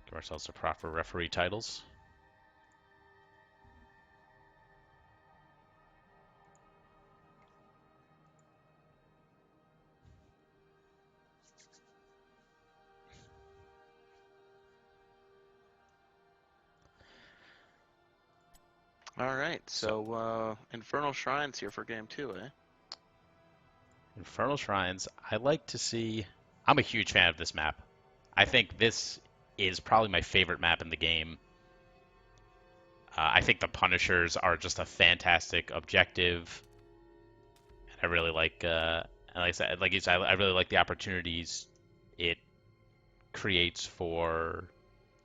Give ourselves the proper referee titles.
All right, so Infernal Shrine's here for game 2, eh?
Infernal Shrines, I like to see. I'm a huge fan of this map. I think this is probably my favorite map in the game. I think the Punishers are just a fantastic objective. I really like, like you said, I really like the opportunities it creates for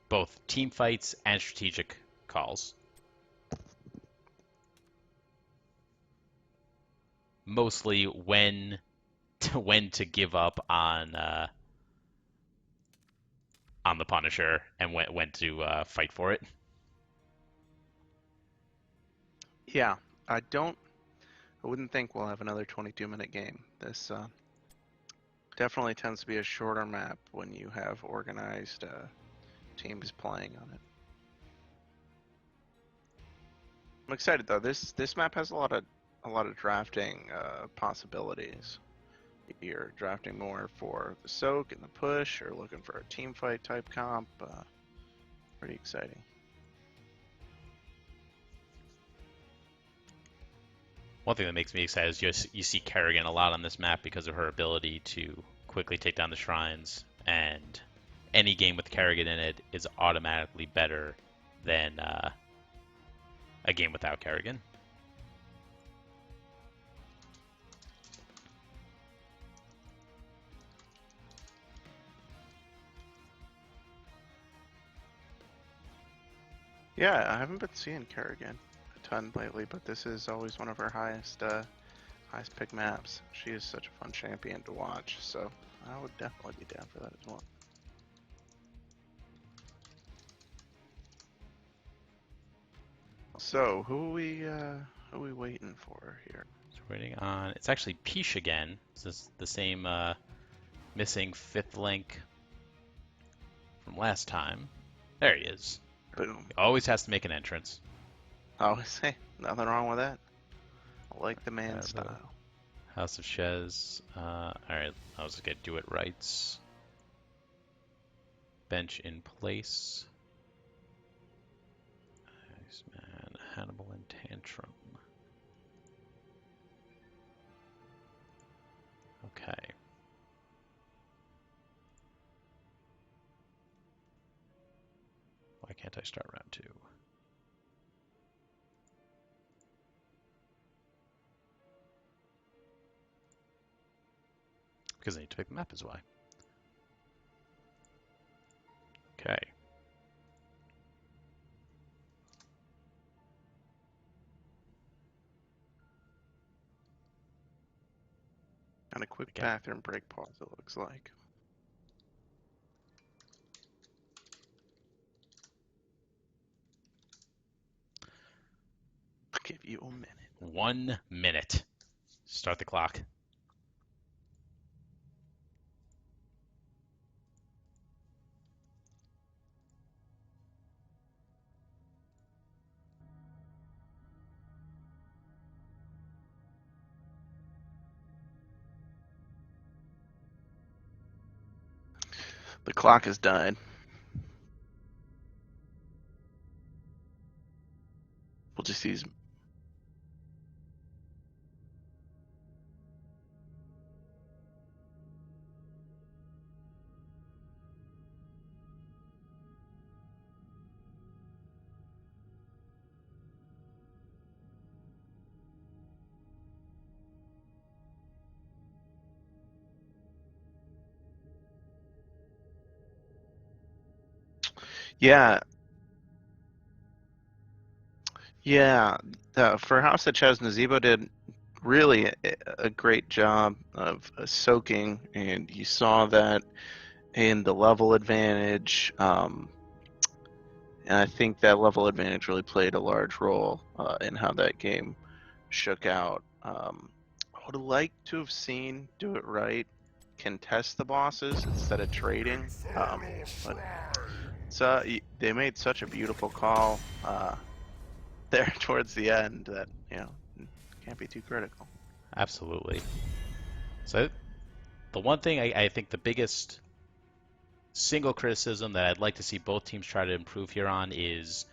both team fights and strategic calls. Mostly when to give up on the Punisher and when to fight for it.
Yeah, I wouldn't think we'll have another 22-minute game. This definitely tends to be a shorter map when you have organized teams playing on it. I'm excited though. This map has a lot of drafting possibilities. You're drafting more for the soak and the push, or looking for a team fight type comp. Pretty exciting.
One thing that makes me excited is you see Kerrigan a lot on this map because of her ability to quickly take down the shrines, and any game with Kerrigan in it is automatically better than a game without Kerrigan.
Yeah, I haven't been seeing Kerrigan a ton lately, but this is always one of her highest pick maps. She is such a fun champion to watch, so I would definitely be down for that as well. So who are we waiting for here?
So we're waiting on. It's actually Peach again. This is the same missing fifth link from last time. There he is.
Boom.
He always has to make an entrance.
Oh, say nothing wrong with that. I like the man style.
House of Chez. Alright, I was gonna do it rights. Bench in place. Iceman, Hannibal, and Tantrum. Okay. Why can't I start round 2? Because I need to pick the map is why. Okay.
And a quick
Again.
bathroom break pause, it looks like. I'll give you a minute.
1 minute. Start the clock.
The clock has died.
We'll just use. Yeah, yeah. For House of Chez, Nazebo did really a great job of soaking, and you saw that in the level advantage. And I think that level advantage really played a large role in how that game shook out. I would have liked to have seen Do It Right contest the bosses instead of trading. But they made such a beautiful call there towards the end that can't be too critical.
Absolutely. So the one thing I think the biggest single criticism that I'd like to see both teams try to improve here on is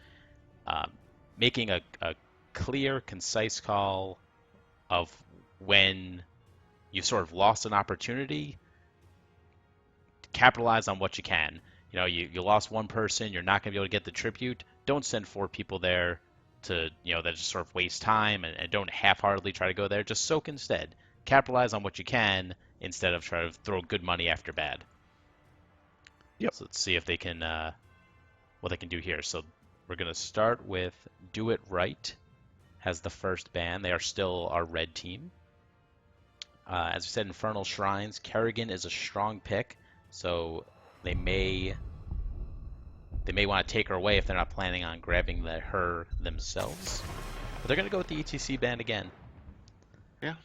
making a clear, concise call of when you've sort of lost an opportunity, capitalize on what you can. You lost one person, you're not going to be able to get the tribute. Don't send 4 people there to, that just sort of waste time, and don't half-heartedly try to go there. Just soak instead. Capitalize on what you can instead of trying to throw good money after bad.
Yep.
So let's see if they can, what they can do here. So we're going to start with Do It Right has the first ban. They are still our red team. As we said, Infernal Shrines, Kerrigan is a strong pick, so they may want to take her away if they're not planning on grabbing her themselves. But they're going to go with the ETC ban again.
Yeah,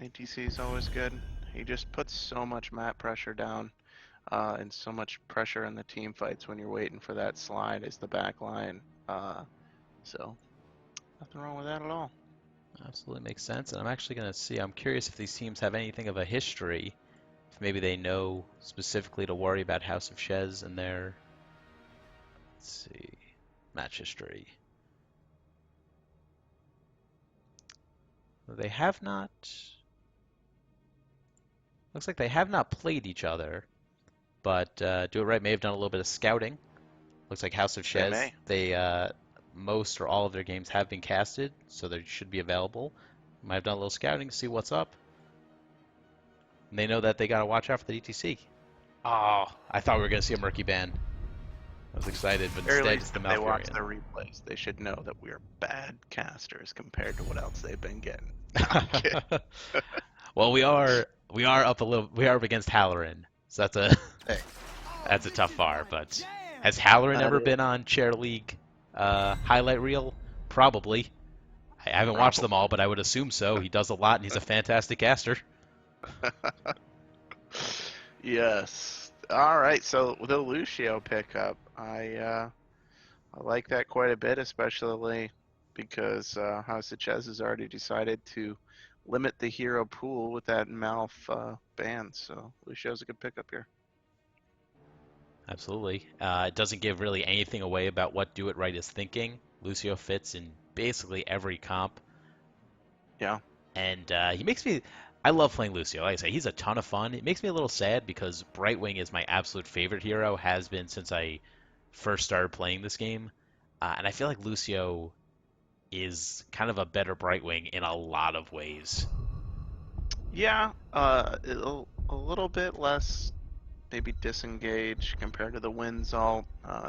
ETC is always good. He just puts so much map pressure down and so much pressure in the team fights when you're waiting for that slide as the back line. So nothing wrong with that at all.
Absolutely makes sense. And I'm actually going to see, I'm curious if these teams have anything of a history. If maybe they know specifically to worry about House of Chez and their, let's see, match history. They have not, looks like they have not played each other, but Do It Right may have done a little bit of scouting. Looks like House of Chez, they most or all of their games have been casted, so they should be available. Might have done a little scouting to see what's up. And they know that they got to watch out for the ETC. Oh, I thought we were going to see a Murky ban. I was excited, but instead it's the
If they watch
Malfurion.
the replays, they should know that we are bad casters compared to what else they've been getting.
Well, we are up a little. We are up against Halloran, so that's a
Hey.
that's a tough bar. But has Halloran ever been on Chair League highlight reel? Probably. I haven't watched them all, but I would assume so. He does a lot, and he's a fantastic caster.
Yes. All right. So the Lucio pickup, I like that quite a bit, especially because House of Chez has already decided to limit the hero pool with that Malf ban. So Lucio's a good pickup here.
Absolutely. It doesn't give really anything away about what Do It Right is thinking. Lucio fits in basically every comp.
Yeah.
And he makes me. I love playing Lucio. Like I say, he's a ton of fun. It makes me a little sad because Brightwing is my absolute favorite hero, has been since I first started playing this game. And I feel like Lucio is kind of a better Brightwing in a lot of ways.
Yeah. A little bit less maybe disengaged compared to the Winds alt.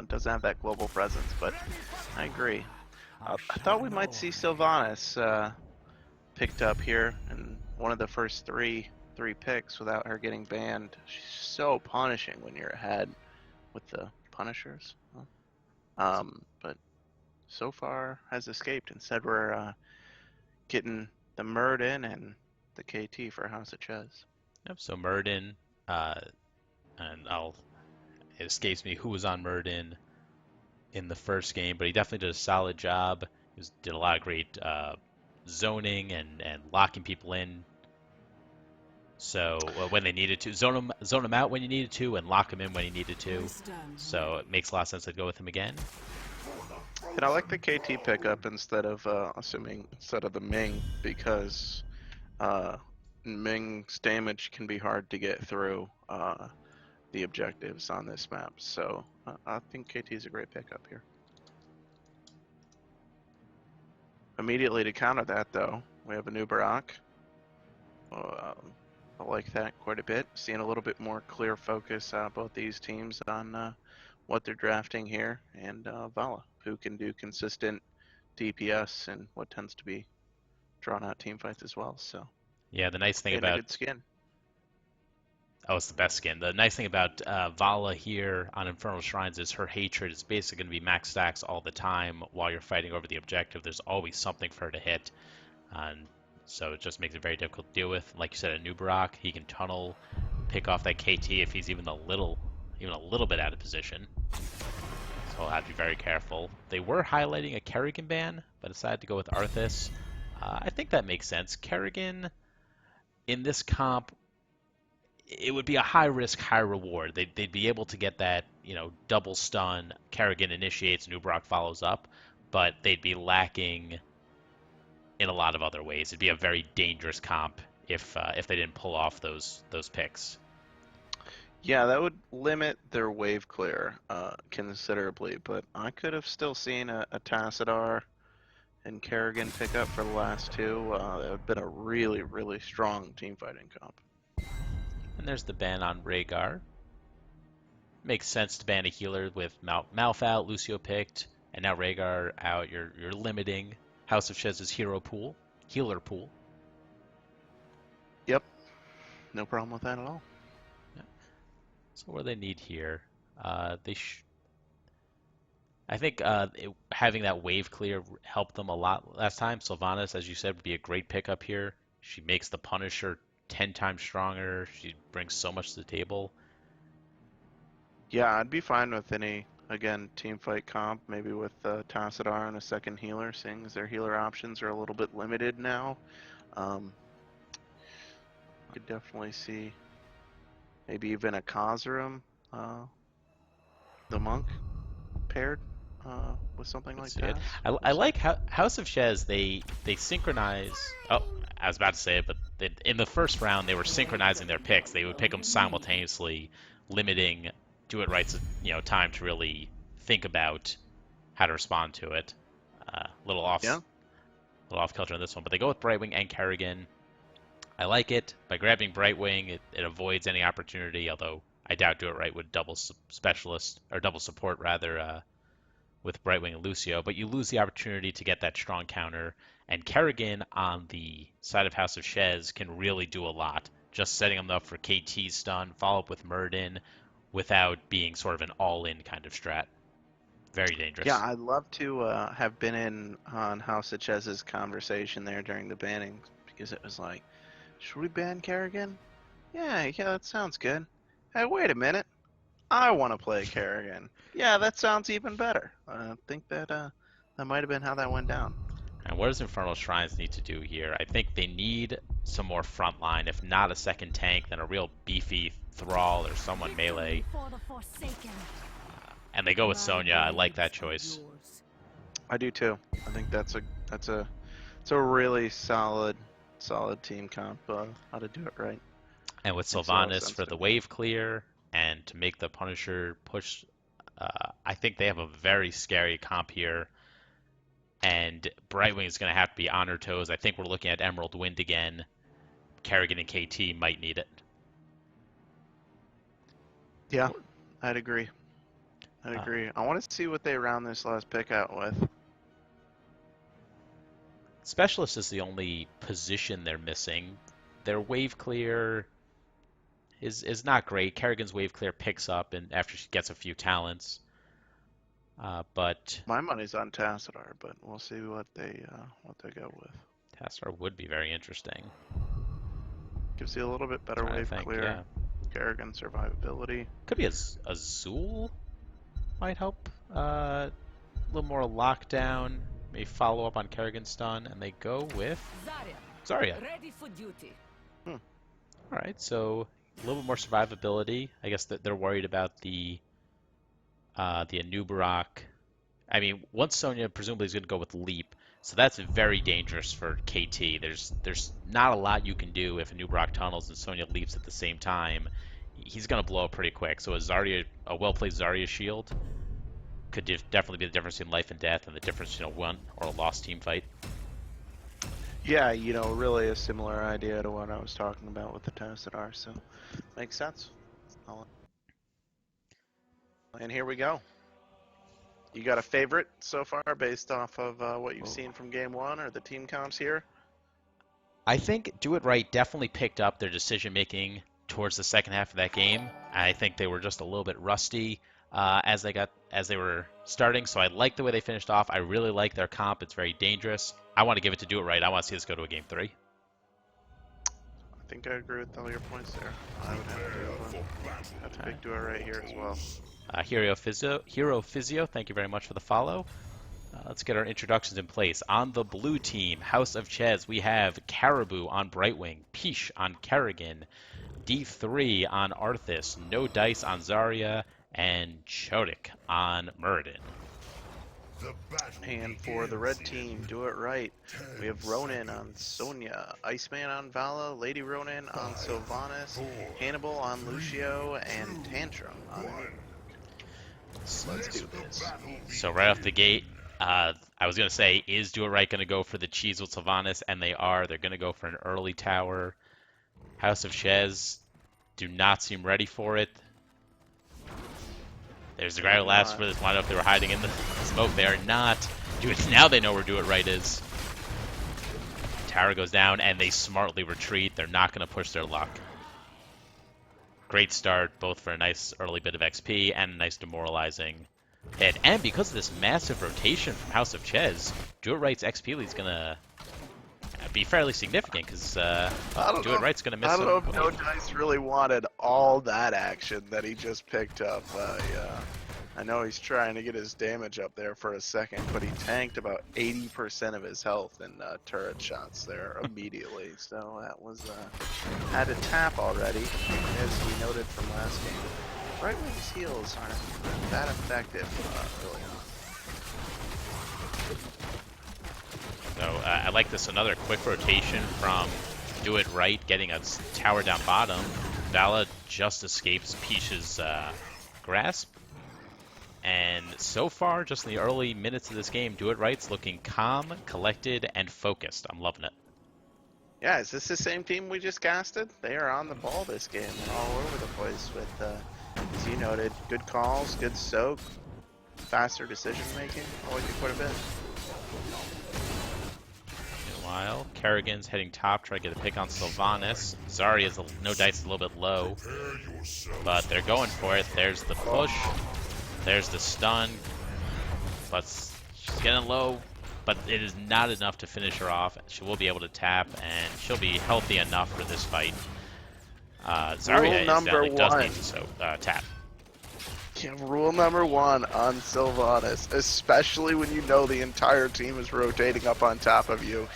Doesn't have that global presence, but I agree. I thought we might see Sylvanas picked up here in one of the first three picks without her getting banned. She's so punishing when you're ahead with the Punishers. But so far has escaped. Instead, we're getting the Murden and the KT for House of Chez.
Yep. So Murden, and it escapes me who was on Murden in the first game, but he definitely did a solid job. He did a lot of great zoning and locking people in. So when they needed to, zone them out when you needed to, and lock them in when you needed to. So it makes a lot of sense to go with him again.
And I like the KT pickup instead of the Ming, because Ming's damage can be hard to get through the objectives on this map. So I think KT is a great pickup here. Immediately to counter that, though, we have a new Barak. I like that quite a bit. Seeing a little bit more clear focus out of both these teams on what they're drafting here, and Vala, who can do consistent DPS and what tends to be drawn out team fights as well. So
Yeah, the nice thing
and a
about
good skin.
oh, it's the best skin. The nice thing about Vala here on Infernal Shrines is her hatred is basically going to be max stacks all the time while you're fighting over the objective. There's always something for her to hit, and so it just makes it very difficult to deal with. Like you said, a new Barak, he can tunnel, pick off that KT if he's even a little bit out of position. So I'll have to be very careful. They were highlighting a Kerrigan ban, but decided to go with Arthas. I think that makes sense. Kerrigan in this comp, it would be a high risk, high reward. They'd be able to get that, double stun. Kerrigan initiates, Nubrock follows up, but they'd be lacking in a lot of other ways. It'd be a very dangerous comp if they didn't pull off those picks.
Yeah, that would limit their wave clear considerably, but I could have still seen a Tassadar and Kerrigan pick up for the last two. That would have been a really, really strong team fighting comp.
And there's the ban on Rhaegar. Makes sense to ban a healer with Malf out, Lucio picked, and now Rhaegar out. You're limiting House of Chez's healer pool.
Yep, no problem with that at all.
So what do they need here? I think having that wave clear helped them a lot last time. Sylvanas, as you said, would be a great pickup here. She makes the Punisher 10 times stronger. She brings so much to the table.
Yeah, I'd be fine with any, again, team fight comp, maybe with Tassadar and a second healer, seeing as their healer options are a little bit limited now. I could definitely see maybe even a Kazarum, the monk, paired with something like that.
I like how House of Chez, they synchronize. Oh, I was about to say it, but in the first round they were synchronizing their picks. They would pick them simultaneously, limiting Do It Right's time to really think about how to respond to it. Little off kilter on this one, but they go with Brightwing and Kerrigan. I like it. By grabbing Brightwing, it avoids any opportunity, although I doubt Do It Right would double specialist or double support rather with Brightwing and Lucio, but you lose the opportunity to get that strong counter. And Kerrigan on the side of House of Chez can really do a lot. Just setting them up for KT stun, follow up with Murden without being sort of an all-in kind of strat. Very dangerous.
Yeah, I'd love to have been in on House of Chez's conversation there during the banning, because it was like, should we ban Kerrigan? Yeah, that sounds good. Hey, wait a minute. I want to play Kerrigan. Yeah, that sounds even better. I think that that might have been how that went down.
And what does Infernal Shrines need to do here? I think they need some more frontline. If not a second tank, then a real beefy Thrall or someone melee. And they go with Sonya. I like that choice.
I do too. I think it's a really solid team comp. How to do it right.
And with Sylvanas for the wave clear and to make the Punisher push, I think they have a very scary comp here. And Brightwing is going to have to be on her toes. I think we're looking at Emerald Wind again. Kerrigan and KT might need it.
Yeah, I'd agree. I want to see what they round this last pick out with.
Specialist is the only position they're missing. Their wave clear is not great. Kerrigan's wave clear picks up and after she gets a few talents. But
my money's on Tassadar, but we'll see what they go with.
Tassadar would be very interesting.
Gives you a little bit better wave clear.
Yeah.
Kerrigan survivability.
Could be Azul might help. A little more lockdown. May follow up on Kerrigan's stun, and they go with Zarya.
Ready for duty.
All right, so a little bit more survivability. I guess that they're worried about the Anubarak I mean, once Sonya presumably is going to go with Leap, so that's very dangerous for KT. There's not a lot you can do if a Nubrock tunnels and Sonya leaps at the same time. He's going to blow up pretty quick. So a well-played Zarya shield could definitely be the difference in life and death and the difference in a won or a lost team fight.
Yeah, really a similar idea to what I was talking about with the Tassadar, so makes sense. And here we go. You got a favorite so far based off of what you've seen from game one or the team counts here?
I think Do It Right definitely picked up their decision making towards the second half of that game. I think they were just a little bit rusty as they were starting. So I like the way they finished off. I really like their comp. It's very dangerous. I want to give it to Do It Right. I want to see this go to a game 3.
I think I agree with all your points there. I would have to big Do It Right here as well.
Hero Physio, thank you very much for the follow. Let's get our introductions in place. On the blue team, House of Chez, we have Caribou on Brightwing, Pish on Kerrigan, D3 on Arthas, No Dice on Zarya, and Chodik on Muradin.
And for the red team, Do It Right, we have Ronin on Sonya, Iceman on Vala, Lady Ronin on Sylvanas, Hannibal on Lucio, and Tantrum on Enigma. Let's do this.
So right off the gate, I was going to say, is Do It Right going to go for the cheese with Sylvanas? And they are. They're going to go for an early tower. House of Chez do not seem ready for it. There's the Gravitas for this lineup. They were hiding in the smoke. They are not. Now they know where Do It Right is. Tower goes down, and they smartly retreat. They're not going to push their luck. Great start, both for a nice early bit of XP and a nice demoralizing hit. And because of this massive rotation from House of Chez, Do It Right's XP lead is going to be fairly significant because Do It Right's going to miss some.
I don't know if No Dice really wanted all that action that he just picked up. I know he's trying to get his damage up there for a second, but he tanked about 80% of his health in turret shots there immediately. So that was had to tap already, as we noted from last game. Brightwing's heals aren't that effective early on.
So I like this. Another quick rotation from Do It Right, getting a tower down bottom. Vala just escapes Peach's grasp. And so far, just in the early minutes of this game, Do It Right's looking calm, collected, and focused. I'm loving it.
Yeah, is this the same team we just casted? They are on the ball this game. They're all over the place with, as you noted, good calls, good soak, faster decision making. I like it quite a bit.
Meanwhile, Kerrigan's heading top, trying to get a pick on Sylvanas. Zarya's No Dice is a little bit low, but they're going for it. There's the push. There's the stun, but she's getting low, but it is not enough to finish her off. She will be able to tap, and she'll be healthy enough for this fight. Zarya does need to tap.
Yeah, rule number 1 on Sylvanas, especially when you know the entire team is rotating up on top of you.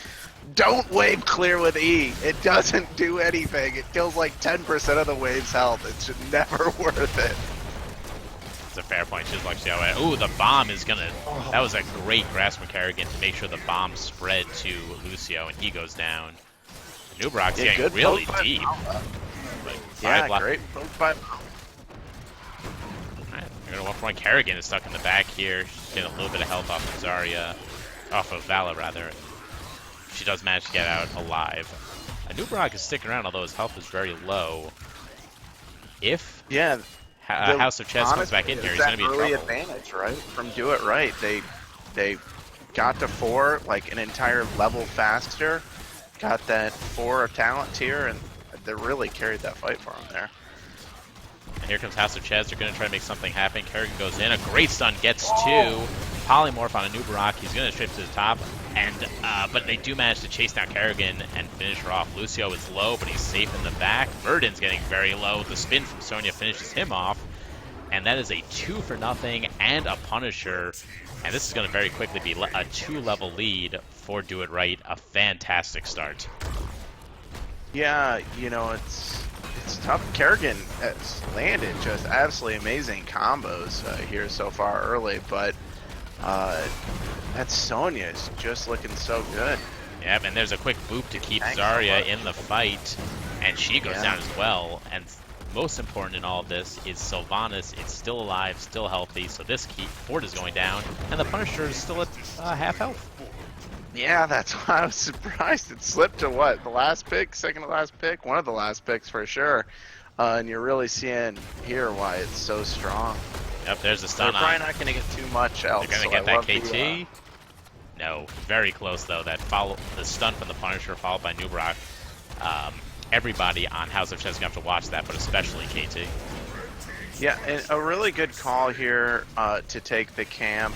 Don't wave clear with E. It doesn't do anything. It kills like 10% of the wave's health. It's just never worth it.
That's a fair point. She's like, ooh, the bomb is gonna. That was a great grasp from Kerrigan to make sure the bomb spread to Lucio, and he goes down. Nubrock's getting really deep.
Great poke by.
Alright, we're gonna 1-point. Kerrigan is stuck in the back here. She's getting a little bit of health off of Zarya, off of Vala rather. She does manage to get out alive. Nubrock is sticking around, although his health is very low. If House of Chez comes back in here, he's going to be in trouble.
Advantage, right? From Do It Right, they got to 4 like an entire level faster, got that 4 talent tier, and they really carried that fight for him there.
And here comes House of Chez. They're going to try to make something happen. Kerrigan goes in. A great stun gets 2. Polymorph on a Nubrock. He's going to strip to the top, and but they do manage to chase down Kerrigan and finish her off. Lucio is low, but he's safe in the back. Muradin's getting very low. The spin from Sonya finishes him off, and that is a 2-for-0 and a Punisher. And this is going to very quickly be a 2-level lead for Do It Right. A fantastic start.
Yeah, it's tough. Kerrigan has landed just absolutely amazing combos here so far early, but That Sonya is just looking so good.
Yep, and there's a quick boop to keep
Thanks so
Zarya
much.
in the fight, and she goes
Yeah.
down as well. And most important in all of this is Sylvanas is still alive, still healthy, so this fort is going down, and the Punisher is still at half health.
Yeah, that's why I was surprised. It slipped to what? The last pick? Second to last pick? One of the last picks for sure. And you're really seeing here why it's so strong.
Yep, there's a
They're
stun
probably
on.
not going to get too much else.
They're gonna
so
get
I
that
love
KT. No, very close though. The stun from the Punisher followed by Nubrak. Everybody on House of Chez is gonna have to watch that, but especially KT.
Yeah, and a really good call here to take the camp.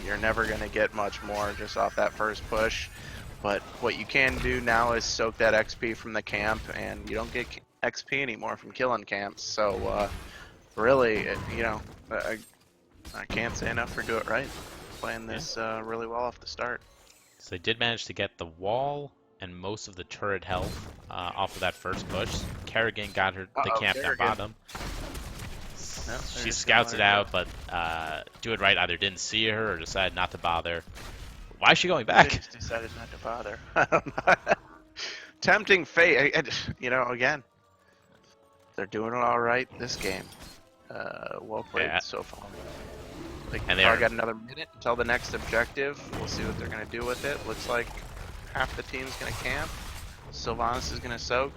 You're never going to get much more just off that first push. But what you can do now is soak that XP from the camp, and you don't get XP anymore from killing camps. So really, I can't say enough for Do It Right. Playing this really well off the start.
So they did manage to get the wall and most of the turret health off of that first push. Kerrigan got the camp down
Kerrigan.
bottom.
No,
She scouts it out, but Do It Right either didn't see her or decided not to bother. Why is she going
They
back?
just decided not to bother. I don't know. Tempting fate. Again, they're doing it all right this game. Well played
Yeah.
so far. Like,
And
I
they're-
got another minute until the next objective. We'll see what they're going to do with it. Looks like half the team's going to camp. Sylvanas is going to soak.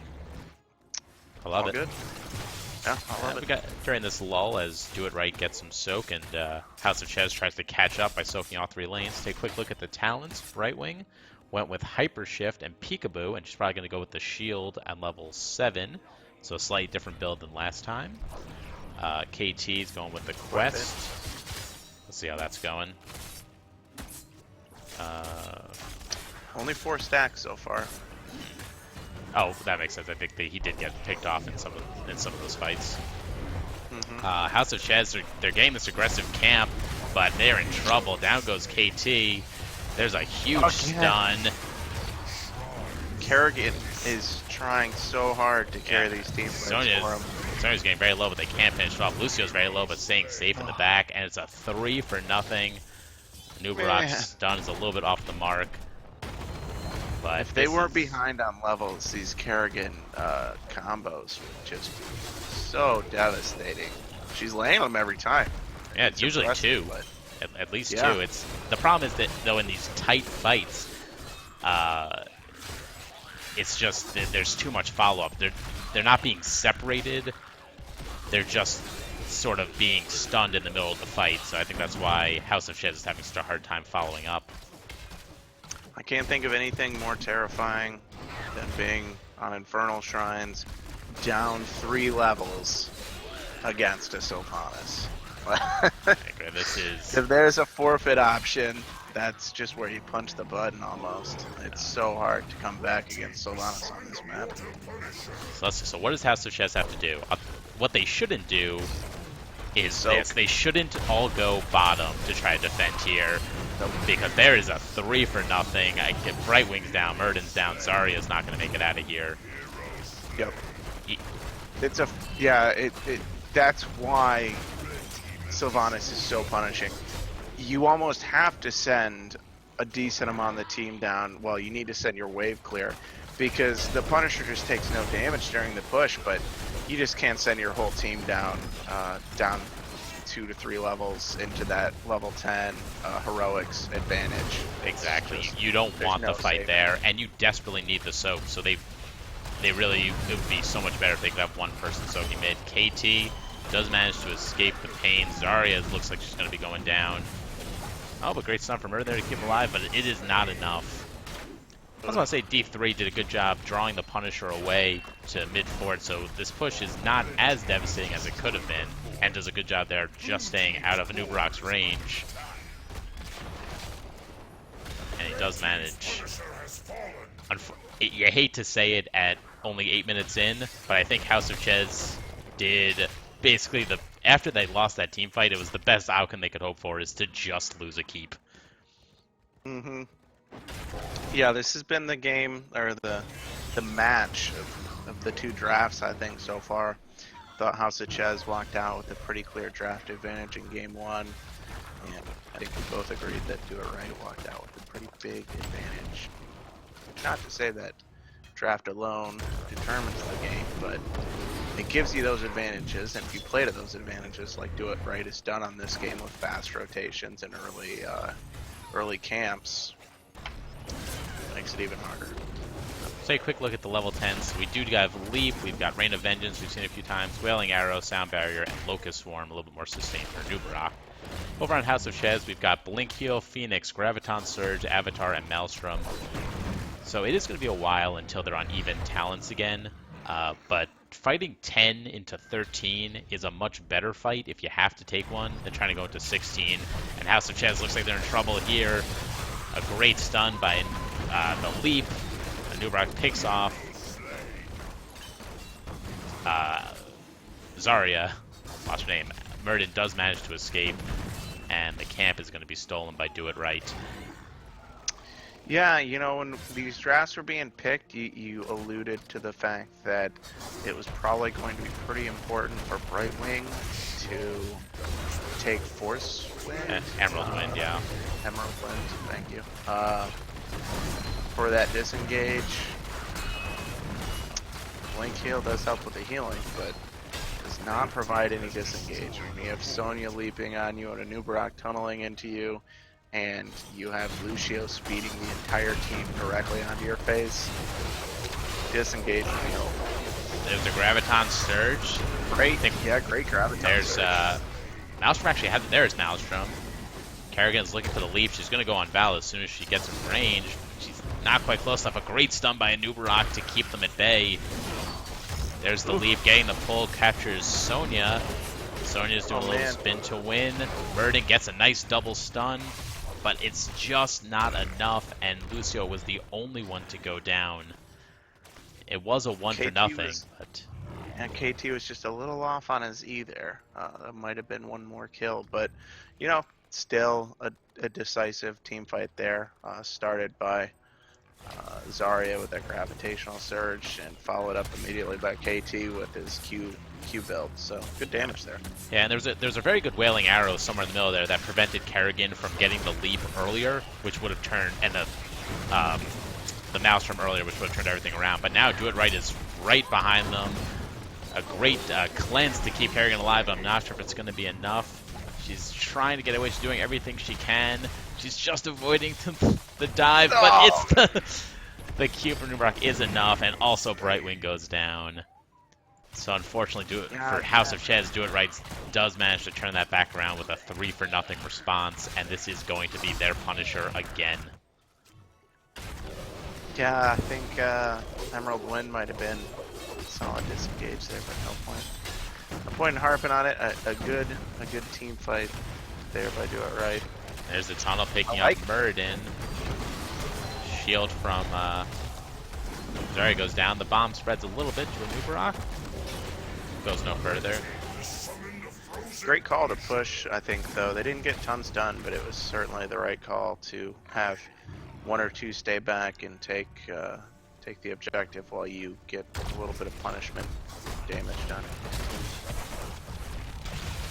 I love
All
it.
good. Yeah, I love
We
it.
got during this lull as Do It Right gets some soak, and House of Chez tries to catch up by soaking all 3 lanes. Take a quick look at the talents. Right wing went with Hyper Shift and Peekaboo, and she's probably going to go with the Shield at level 7, so a slightly different build than last time. KT is going with the Quest. Let's see how that's going.
Only 4 stacks so far.
Oh, that makes sense. I think he did get picked off in some of those fights.
Mhm.
House of Chez, they're getting this aggressive camp, but they're in trouble. Down goes KT. There's a huge stun.
Kerrigan is trying so hard to carry these team fights for him.
Sonya's getting very low, but they can't finish it off. Lucio's very low, but staying safe in the back, and it's a 3-0. Nubarok's
Man.
stun is a little bit off the mark. But
If they
this
weren't
is-
behind on levels, these Kerrigan combos would just be so devastating. She's laying them every time.
yeah, it's usually
impressive,
2.
but
At least
Yeah.
2. It's the problem is that though in these tight fights, it's just that there's too much follow-up. They're not being separated. They're just sort of being stunned in the middle of the fight. So I think that's why House of Chez is having such a hard time following up.
I can't think of anything more terrifying than being on Infernal Shrines down 3 levels against a Sylvanas.
Okay, this is
If there's a forfeit option, that's just where you punch the button almost. It's so hard to come back against Sylvanas on this map.
so what does House of Chez have to do? What they shouldn't do is
Soak.
this. They shouldn't all go bottom to try to defend here. Because there is a 3-0. I get Bright Wings down, Murden's down, Zarya's not going to make it out of here.
Yep.
Ye-
It's that's why Sylvanas is so punishing. You almost have to send a decent amount of the team down. Well, you need to send your wave clear because the Punisher just takes no damage during the push, but you just can't send your whole team down 2 to 3 levels into that level 10 heroics advantage.
Exactly.
Just-
You don't
there's
want
no
the fight
saving.
there, and you desperately need the soak. So it would be so much better if they could have one person soaking mid. KT does manage to escape the pain. Zarya looks like she's going to be going down. Oh, but great stun from her there to keep him alive, but it is not enough. I was going to say D3 did a good job drawing the Punisher away to mid-fort, so this push is not as devastating as it could have been, and does a good job there just staying out of Nubarok's range. And he does manage. You hate to say it at only 8 minutes in, but I think House of Chez did basically after they lost that team fight, it was the best outcome they could hope for is to just lose a keep.
Mm-hmm. Yeah, this has been the game or the match of the 2 drafts I think so far. Thought House of Chez walked out with a pretty clear draft advantage in game 1, and think we both agreed that Do It Right walked out with a pretty big advantage. Not to say that draft alone determines the game, but it gives you those advantages, and if you play to those advantages, like Do It Right is done on this game with fast rotations and early camps, makes it even harder.
So a quick look at the level 10s. We do have Leap, we've got Rain of Vengeance, we've seen it a few times, Wailing Arrow, Sound Barrier, and Locust Swarm, a little bit more sustained for Nubarak. Over on House of Chez, we've got Blink Heal, Phoenix, Graviton Surge, Avatar, and Maelstrom. So it is going to be a while until they're on even talents again, but fighting 10 into 13 is a much better fight if you have to take one than trying to go into 16. And House of Chez looks like they're in trouble here. A great stun by the Leap. Nubarak picks off Zarya. Lost her name. Murden does manage to escape, and the camp is going to be stolen by Do It Right.
Yeah, you know, when these drafts were being picked, you alluded to the fact that it was probably going to be pretty important for Brightwing to take Force Wind.
Emerald Wind, yeah.
Emerald Wind, thank you. For that disengage, Blink Heal does help with the healing, but does not provide any disengage. When you have Sonya leaping on you and a Nubarak tunneling into you, and you have Lucio speeding the entire team directly onto your face, disengage will help.
There's a Graviton Surge.
Great, great Graviton
There's
Surge.
Maelstrom actually had. There's Maelstrom. Kerrigan's looking for the leap. She's going to go on Val as soon as she gets in range. She's not quite close enough. A great stun by a Nubarak to keep them at bay. There's the leap, getting the pull, captures Sonya. Sonya's doing a little spin to win. Murden gets a nice double stun, but it's just not enough, and Lucio was the only one to go down. It was a 1-0, but...
And KT was just a little off on his E there. That might have been one more kill, but, you know, still a decisive team fight there, started by Zarya with that gravitational surge and followed up immediately by KT with his Q build. So good damage there.
Yeah, and there's a very good Wailing Arrow somewhere in the middle there that prevented Kerrigan from getting the leap earlier, which would have turned, and the Maelstrom earlier, which would have turned everything around. But now Do It Right is right behind them. A great cleanse to keep Kerrigan alive, but I'm not sure if it's going to be enough. She's trying to get away. She's doing everything she can. She's just avoiding the dive, but it's the Q from Nubarak is enough, and also Brightwing goes down. So unfortunately, for House of Chez, Do It Right does manage to turn that back around with a 3-0 response, and this is going to be their Punisher again.
Yeah, I think Emerald Wind might have been a solid disengage there, but no point. No point in harping on it. A good team fight there by Do It Right.
There's the tunnel picking up Murden. Shield from Zarya goes down. The bomb spreads a little bit to a Nubarak. Goes no further.
Great call to push, I think, though. They didn't get tons done, but it was certainly the right call to have one or two stay back and take the objective while you get a little bit of punishment damage done.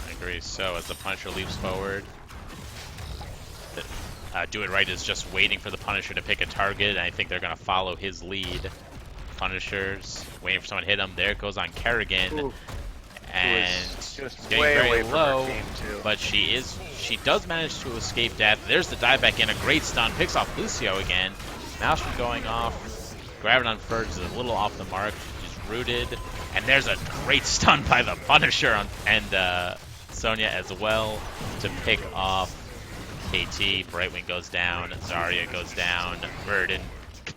I agree. So as the Punisher leaps forward, Do It Right is just waiting for the Punisher to pick a target, and I think they're going to follow his lead. Punisher's waiting for someone to hit him. There it goes on Kerrigan.
Ooh.
And getting very low, but she does manage to escape death. There's the dive back in, a great stun, picks off Lucio again. Maelstrom going off. Graviton Surge is a little off the mark. She's rooted, and there's a great stun by the Punisher and Sonya as well to pick off KT. Brightwing goes down, Zarya goes down, Murden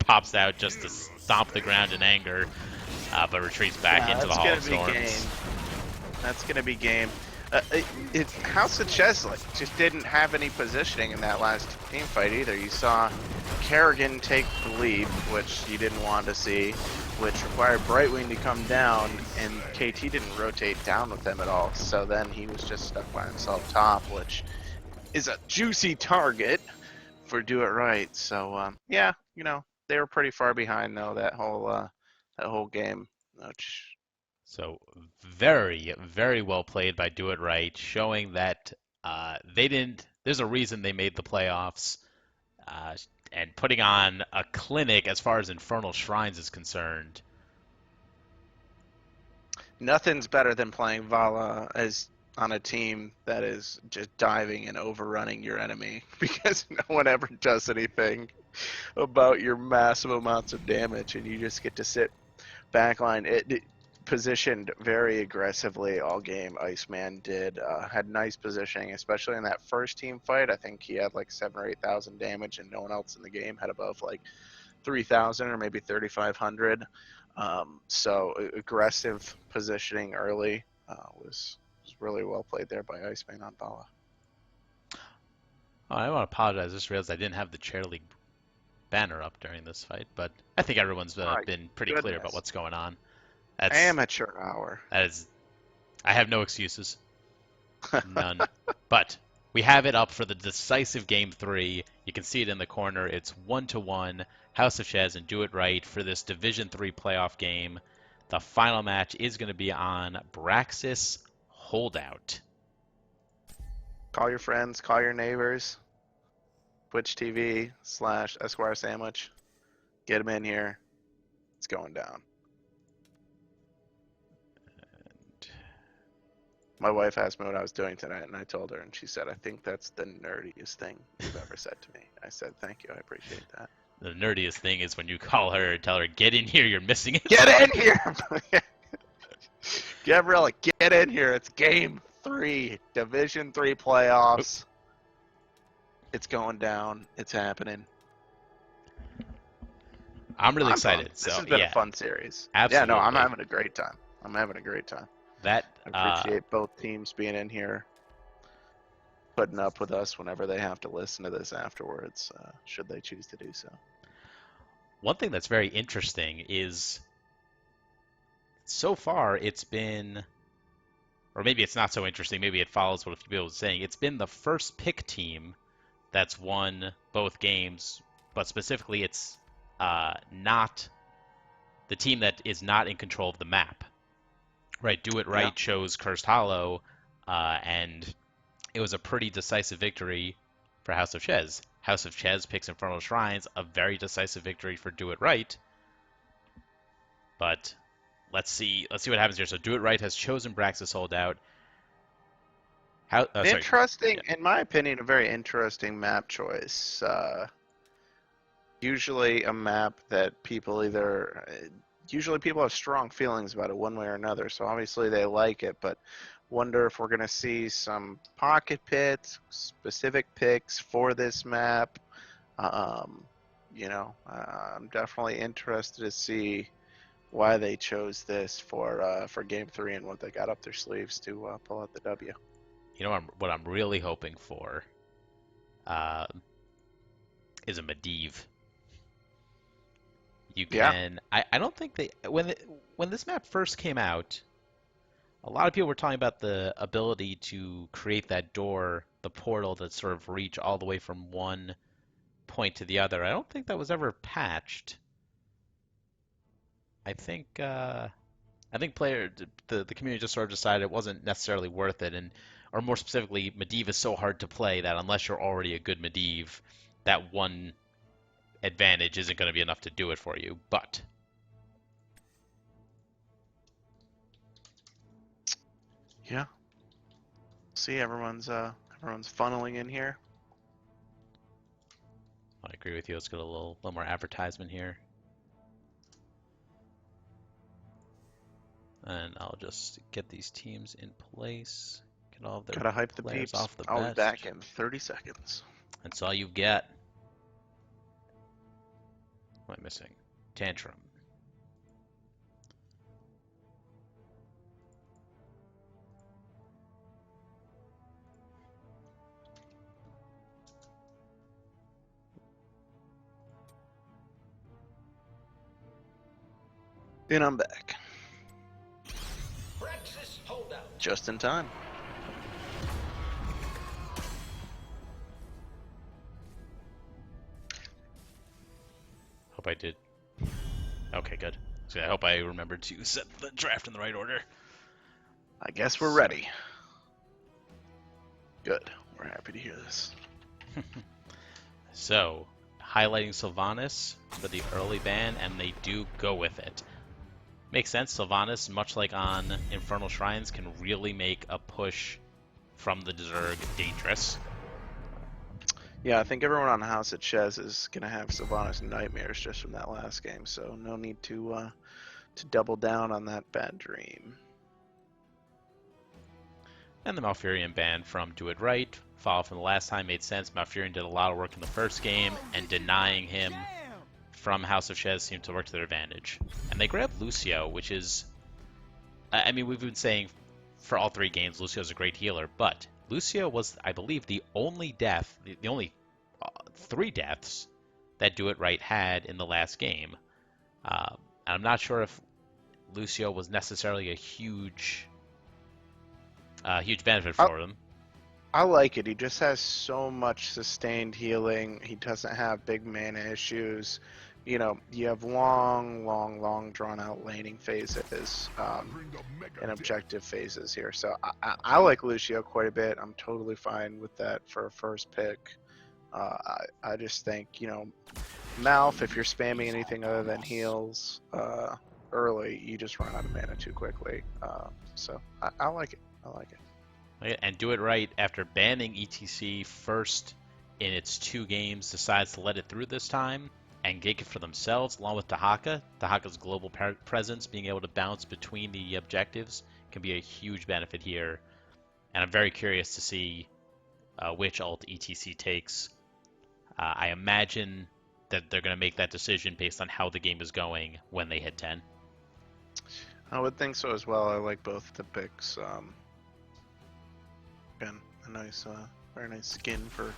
pops out just to stomp the ground in anger, but retreats back into the Hall of Storms.
That's gonna be game. House of Chez just didn't have any positioning in that last team fight either. You saw Kerrigan take the lead, which you didn't want to see, which required Brightwing to come down, and KT didn't rotate down with them at all. So then he was just stuck by himself top, which is a juicy target for Do It Right. So yeah, you know, they were pretty far behind though that whole game. Which...
So very, very well played by Do It Right, showing that they didn't there's a reason they made the playoffs, and putting on a clinic as far as Infernal Shrines is concerned.
Nothing's better than playing Vala as on a team that is just diving and overrunning your enemy because no one ever does anything about your massive amounts of damage, and you just get to sit backline. It positioned very aggressively all game. Iceman had nice positioning, especially in that first team fight. I think he had like 7,000 or 8,000 damage, and no one else in the game had above like 3,000 or maybe 3,500. So aggressive positioning early was really well played there by Iceman on Bala.
Oh, I want to apologize. I just realized I didn't have the Chair League banner up during this fight, but I think everyone's
My
been pretty clear about
goodness.
what's going on. That's
Amateur hour.
that is. I have no excuses. None. But we have it up for the decisive game 3. You can see it in the corner. It's 1-1. House of Chez and Do It Right for this Division 3 playoff game. The final match is going to be on Braxis Holdout.
Call your friends, call your neighbors. Twitch TV / Esquire Sandwich. Get them in here. It's going down. My wife asked me what I was doing tonight, and I told her, and she said, I think that's the nerdiest thing you've ever said to me. I said, thank you, I appreciate that.
The nerdiest thing is when you call her and tell her, get in here, you're missing it.
Get in here! Gabriella, get in here. It's game 3, Division 3 playoffs. It's going down. It's happening.
I'm really excited.
Pumped.
So,
This has been
yeah,
a fun series.
absolutely.
Yeah, no, I'm having a great time.
That
I appreciate both teams being in here, putting up with us whenever they have to listen to this afterwards, should they choose to do so.
one thing that's very interesting is so far it's been, or maybe it's not so interesting, maybe it follows what a few people are saying. It's been the first pick team that's won both games, but specifically it's not the team that is not in control of the map. Right, Do It Right chose Cursed Hollow, and it was a pretty decisive victory for House of Chez. House of Chez picks Infernal Shrines, a very decisive victory for Do It Right. But let's see what happens here. So Do It Right has chosen Braxis Holdout.
Interesting, in my opinion, a very interesting map choice. Usually a map that people usually people have strong feelings about it one way or another, so obviously they like it, but wonder if we're going to see some pocket pits, specific picks for this map. I'm definitely interested to see why they chose this for game 3 and what they got up their sleeves to pull out the W.
You know what I'm really hoping for is a Medivh. You can. Yeah. I don't think they when this map first came out, a lot of people were talking about the ability to create that door, the portal that sort of reach all the way from one point to the other. I don't think that was ever patched. I think the community just sort of decided it wasn't necessarily worth it, or more specifically, Medivh is so hard to play that unless you're already a good Medivh, that one advantage isn't going to be enough to do it for you. But
yeah, see, everyone's funneling in here.
I agree with you. Let's get a little more advertisement here, and I'll just get these teams in place. Get all of their
Gotta hype the
players
peeps.
off the
I'll
best.
be back in 30 seconds.
That's all you get. What am I missing? Tantrum.
And I'm back. Just in time.
Hope I did. Okay, good. So I hope I remembered to set the draft in the right order.
I guess we're ready. Good. super happy to hear this.
So, highlighting Sylvanas for the early ban, and they do go with it. Makes sense. Sylvanas, much like on Infernal Shrines, can really make a push from the Zerg dangerous.
Yeah, I think everyone on House at Chez is gonna have Sylvanas nightmares just from that last game, so no need to double down on that bad dream.
And the Malfurion ban from Do It Right, follow from the last time, made sense. Malfurion did a lot of work in the first game, and denying him from House of Chez seemed to work to their advantage. And they grabbed Lucio, which is... I mean, we've been saying for all 3 games, Lucio's a great healer, but Lucio was, I believe, the only death, the only 3 deaths that Do It Right had in the last game. And I'm not sure if Lucio was necessarily a huge benefit for them.
I like it. He just has so much sustained healing. He doesn't have big mana issues. You know, you have long drawn-out laning phases and objective phases here. So I like Lucio quite a bit. I'm totally fine with that for a first pick. I just think, you know, Malf, if you're spamming anything other than heals early, you just run out of mana too quickly. So I like it. I like it.
And Do It Right, after banning ETC first in its 2 games, decides to let it through this time and gig it for themselves, along with Dahaka. Dahaka's global presence, being able to bounce between the objectives, can be a huge benefit here. And I'm very curious to see which ult ETC takes. I imagine that they're going to make that decision based on how the game is going when they hit 10.
I would think so as well. I like both the picks. Again, a nice, very nice skin for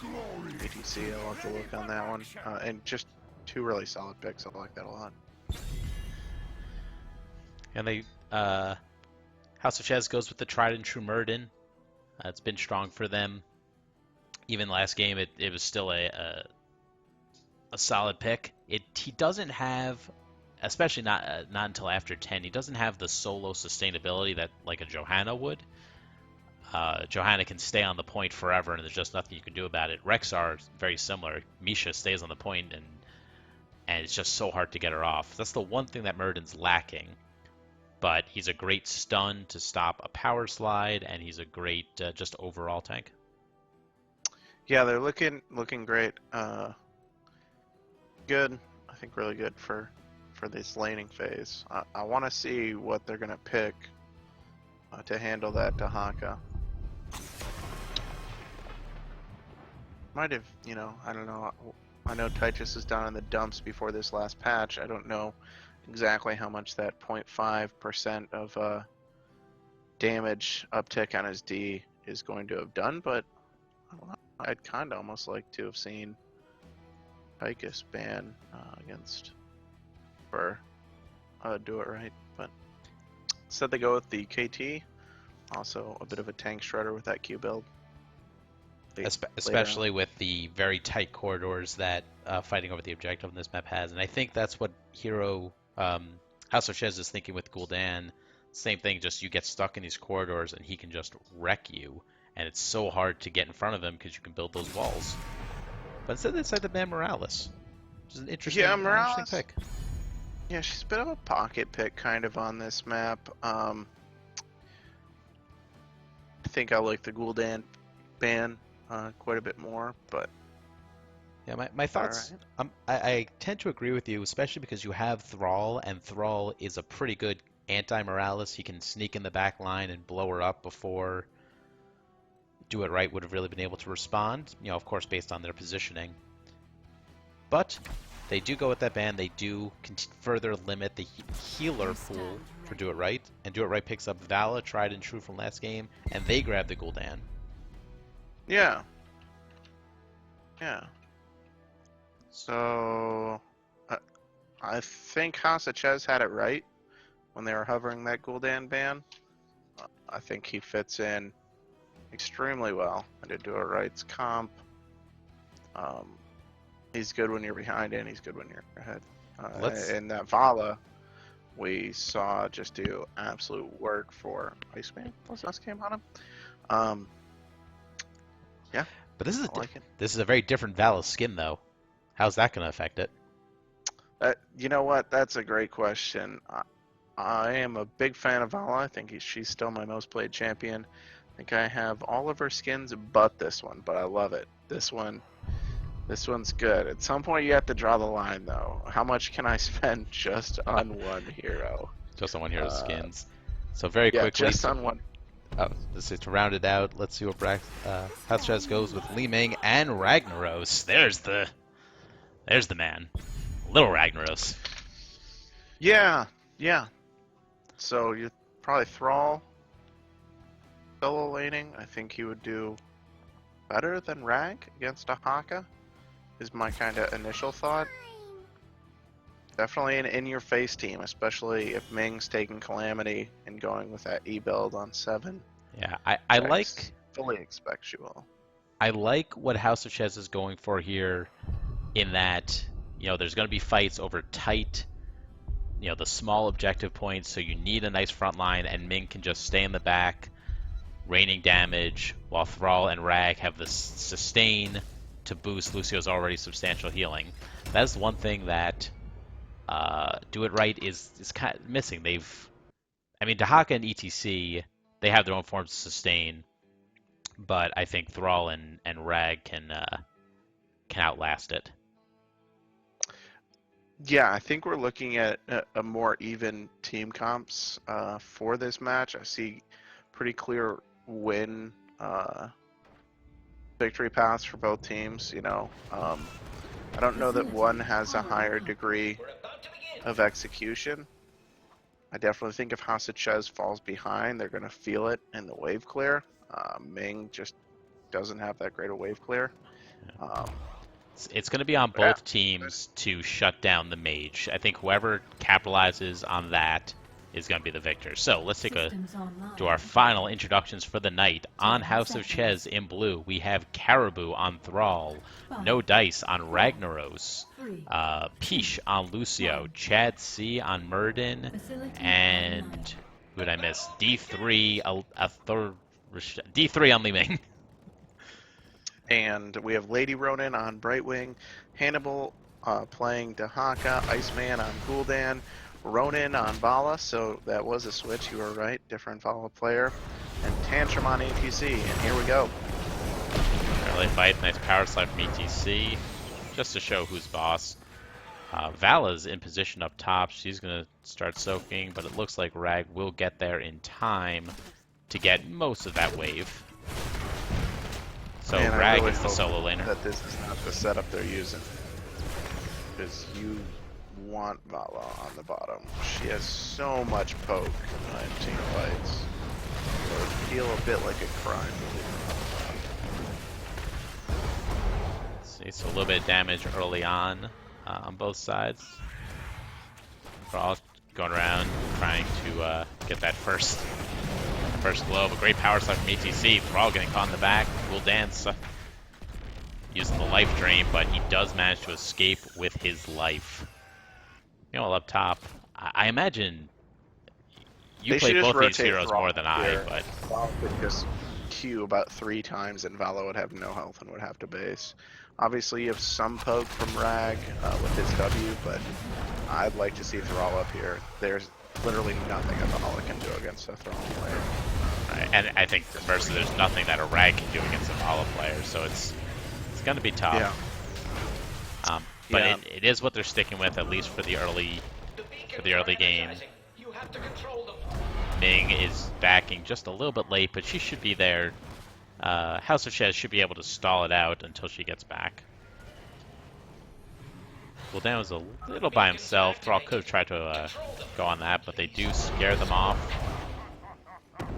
ATC. I'll have to look on that one. And just 2 really solid picks. I like that a lot.
And they, House of Chez goes with the tried and true Murden. It's been strong for them. Even last game, it was still a solid pick. He doesn't have, especially not until after 10, he doesn't have the solo sustainability that like a Johanna would. Johanna can stay on the point forever, and there's just nothing you can do about it. Rexar is very similar. Misha stays on the point, and it's just so hard to get her off. That's the one thing that Murden's lacking. But he's a great stun to stop a power slide, and he's a great just overall tank.
Yeah, they're looking great. Good. I think really good for this laning phase. I want to see what they're gonna pick to handle that Dahaka. Might have, you know, I don't know. I know Titus is down in the dumps before this last patch. I don't know exactly how much that 0.5% of damage uptick on his D is going to have done, but I don't know. I'd kind of almost like to have seen Tychus ban against for Do It Right, but instead they go with the KT. Also a bit of a tank shredder with that Q build.
Especially with the very tight corridors that fighting over the objective in this map has. And I think that's what House of Chez is thinking with Gul'dan. Same thing, just you get stuck in these corridors and he can just wreck you. And it's so hard to get in front of him because you can build those walls. But instead they decided to ban Morales, which is an interesting, interesting pick.
Yeah, she's a bit of a pocket pick kind of on this map. I think I like the Gul'dan ban quite a bit more, but
yeah, my thoughts. Right. I tend to agree with you, especially because you have Thrall, and Thrall is a pretty good anti-Morales. He can sneak in the back line and blow her up before Do It Right would have really been able to respond. You know, of course, based on their positioning. But they do go with that ban. They do further limit the healer pool for Do It Right, and Do It Right picks up Vala, tried and true from last game, and they grab the Gul'dan.
Yeah. Yeah. So, I think House of Chez had it right when they were hovering that Gul'dan ban. I think he fits in extremely well into Do It Right's comp. He's good when you're behind and he's good when you're ahead. And that Vala, we saw just do absolute work for Iceman. What was the last game on him? Yeah,
But this is
I like it.
this is a very different Valis skin, though. How's that going to affect it?
You know what? That's a great question. I am a big fan of Vala. I think she's still my most played champion. I think I have all of her skins but this one, but I love it. This one's good. At some point, you have to draw the line, though. How much can I spend just on one hero?
Just on one hero's skins. So very
Yeah,
quickly,
just on one.
this is to round it out. Let's see what House of Chess goes with Li Ming and Ragnaros. There's the man, little Ragnaros.
Yeah, yeah. So you probably Thrall solo laning. I think he would do better than Rag against a Haka, is my kind of initial thought. Definitely an in-your-face team, especially if Ming's taking Calamity and going with that E-build on 7.
Yeah, I like
fully expect you all.
I like what House of Chess is going for here, in that there's going to be fights over tight, the small objective points. So you need a nice front line, and Ming can just stay in the back, raining damage, while Thrall and Rag have the sustain to boost Lucio's already substantial healing. That's one thing that Do It Right is kind of missing. Dahaka and ETC, they have their own forms of sustain, but I think Thrall and Rag can outlast it.
Yeah, I think we're looking at a more even team comps for this match. I see pretty clear win victory paths for both teams. I don't know that one has a higher degree of execution. I definitely think if House of Chez falls behind, they're going to feel it in the wave clear. Ming just doesn't have that great a wave clear.
It's going to be on both teams to shut down the mage. I think whoever capitalizes on that is going to be the victor. So let's take to our final introductions for the night. On House of Chez in blue, we have Caribou on Thrall, No Dice on Ragnaros, Pish on Lucio, Chad C on Murden, and who did I miss? D3 on Li Ming.
And we have Lady Ronin on Brightwing, Hannibal playing Dahaka, Iceman on Gul'dan, Ronin on Vala, so that was a switch, you were right, different Vala player, and Tantrum on ATC, and here we go.
Early fight, nice power slide from ETC, just to show who's boss. Vala's in position up top, she's going to start soaking, but it looks like Rag will get there in time to get most of that wave. So Rag really is the solo laner.
That this is not the setup they're using, because you want Vala on the bottom. She has so much poke in team fights. It would feel a bit like a crime to leave her on the bottom.
See, so a little bit of damage early on both sides. We're all going around trying to get that first glow. A great power slide from ETC. Thrall getting caught in the back. Gul'dan using the life drain, but he does manage to escape with his life. Up top, I imagine you play both these heroes more than I, but
Vala could just Q about 3 times and Vala would have no health and would have to base. Obviously, you have some poke from Rag with his W, but I'd like to see Thrall up here. There's literally nothing a Vala can do against a Thrall player.
Right. And I think conversely, there's nothing that a Rag can do against a Vala player, so it's going to be tough.
Yeah.
But it is what they're sticking with, at least for the early game. Ming is backing just a little bit late, but she should be there. House of Chez should be able to stall it out until she gets back. Gul'dan was a little by himself. Thrall could have tried to go on that, but they do scare them off.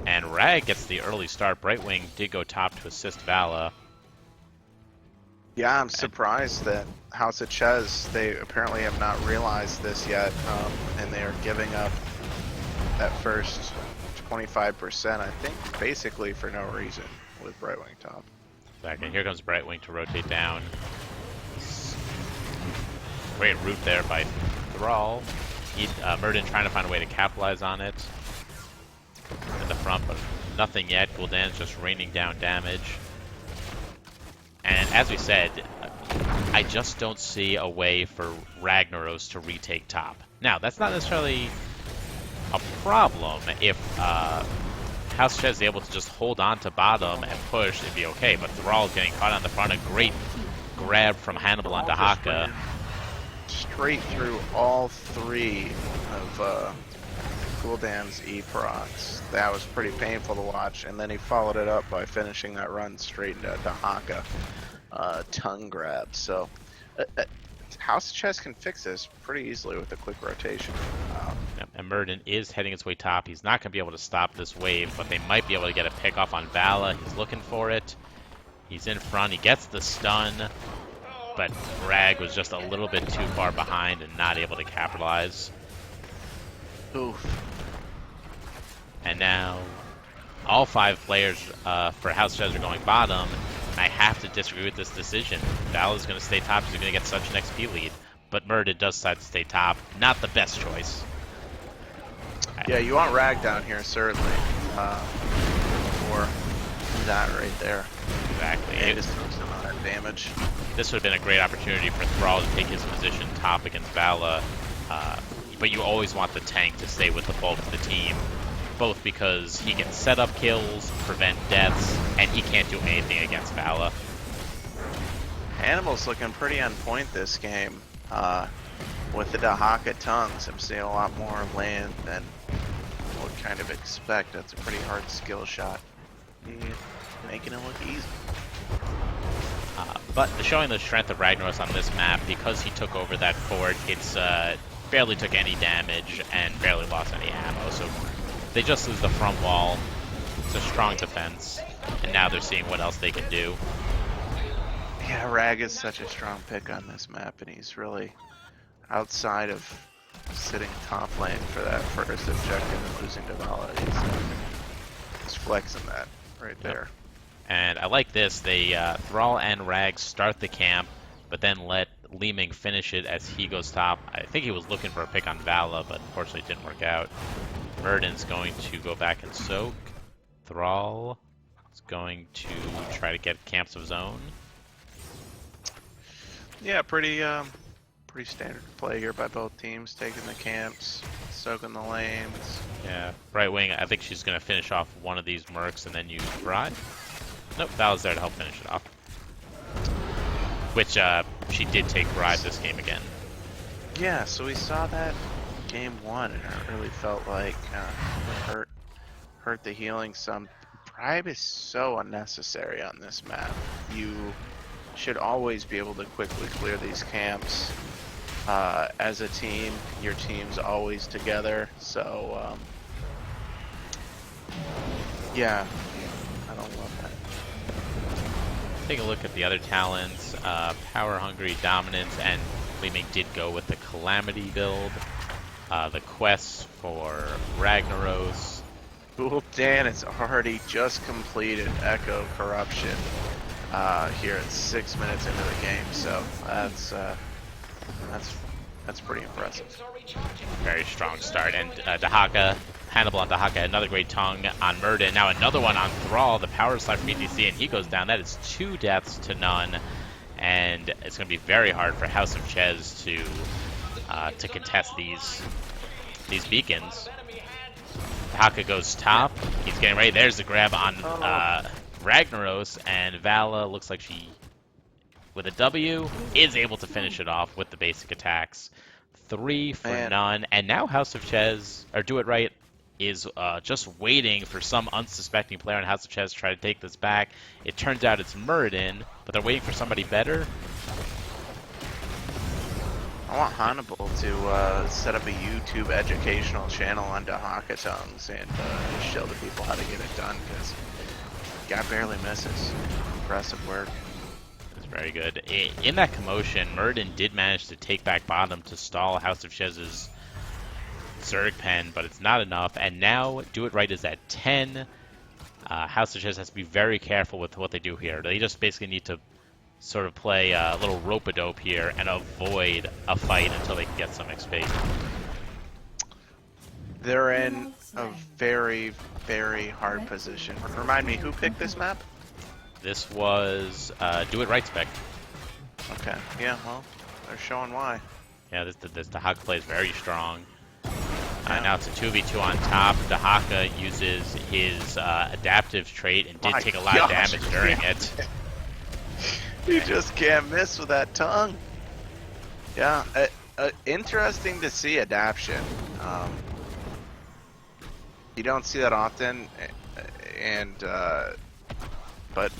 And Rag gets the early start. Brightwing did go top to assist Vala.
Yeah, I'm surprised that House of Chez, they apparently have not realized this yet, and they are giving up that first 25%, I think, basically for no reason with Brightwing top.
Back, and here comes Brightwing to rotate down. Great route there by Thrall. Murden trying to find a way to capitalize on it in the front, but nothing yet. Gul'dan's just raining down damage. as we said, I just don't see a way for Ragnaros to retake top. Now, that's not necessarily a problem. If House Chez is able to just hold on to bottom and push, it'd be okay. But Thrall getting caught on the front, a great grab from Hannibal on Dahaka.
Straight through all three of Gul'dan's E-procs. That was pretty painful to watch, and then he followed it up by finishing that run straight into Dahaka. Tongue grab. So House Chez can fix this pretty easily with a quick rotation.
And Murden is heading his way top. He's not going to be able to stop this wave, but they might be able to get a pick off on Vala. He's looking for it. He's in front. He gets the stun, but Rag was just a little bit too far behind and not able to capitalize.
Oof.
And now all 5 players for House Chez are going bottom. I have to disagree with this decision. Vala's going to stay top. He's going to get such an XP lead. But Murden does decide to stay top. Not the best choice.
Yeah, you want Rag down here, certainly. For that right there.
Exactly.
It just throws him on damage.
This would have been a great opportunity for Thrall to take his position top against Vala. But you always want the tank to stay with the bulk of the team. Both because he can set up kills, prevent deaths, and he can't do anything against Vala.
Hannibal's looking pretty on point this game. With the Dahaka tongues, I'm seeing a lot more land than I would kind of expect. That's a pretty hard skill shot. Making it look easy.
But showing the strength of Ragnaros on this map, because he took over that fort, it's barely took any damage and barely lost any ammo. So they just lose the front wall. It's a strong defense, and now they're seeing what else they can do.
Yeah, Rag is such a strong pick on this map, and he's really outside of sitting top lane for that first objective and losing to Vala. He's flexing that right there.
And I like this. They Thrall and Rag start the camp, but then let Leeming finish it as he goes top. I think he was looking for a pick on Vala, but unfortunately it didn't work out. Murden's going to go back and soak. Thrall is going to try to get camps of his own.
Yeah, pretty standard play here by both teams, taking the camps, soaking the lanes.
Yeah, right wing, I think she's going to finish off one of these mercs and then use Bride. Nope, Vala's there to help finish it off. Which, she did take Bride this game again.
Yeah, so we saw that game 1, and it really felt like it hurt the healing some. Bribe is so unnecessary on this map. You should always be able to quickly clear these camps. As a team, your team's always together, so yeah, I don't love that.
Take a look at the other talents. Power Hungry, Dominance, and Leeming did go with the Calamity build. The quests for Ragnaros.
Gul'dan has already just completed Echo Corruption here at 6 minutes into the game, so that's pretty impressive.
Very strong start. And Dahaka, Hannibal on Dahaka, another great tongue on Murden. Now another one on Thrall, the power slide from ETC, and he goes down. That is 2 deaths to none. And it's going to be very hard for House of Chez to contest these beacons. Dahaka goes top. He's getting ready. There's the grab on Ragnaros, and Vala looks like she, with a W, is able to finish it off with the basic attacks. 3 for none. And now House of Chez, or Do It Right, is just waiting for some unsuspecting player in House of Chez to try to take this back. It turns out it's Murden, but they're waiting for somebody better.
I want Hannibal to set up a YouTube educational channel on Dahaka tongues and just show the people how to get it done, because guy barely misses. Impressive work.
It's very good. In that commotion, Murden did manage to take back bottom to stall House of Chez's Zerg pen, but it's not enough. And now Do It Right is at 10. House of Chez has to be very careful with what they do here. They just basically need to sort of play a little rope-a-dope here and avoid a fight until they can get some XP.
They're in a very, very hard position. Remind me, who picked this map?
This was Do It Right spec.
Okay. Yeah. Well, they're showing why.
Yeah, this Dahaka play is very strong.
Yeah.
Now it's a 2v2 on top. Dahaka uses his adaptive trait and did
My
take a lot of
gosh,
damage during it.
You just can't miss with that tongue. Yeah. Interesting to see adaption. You don't see that often, and but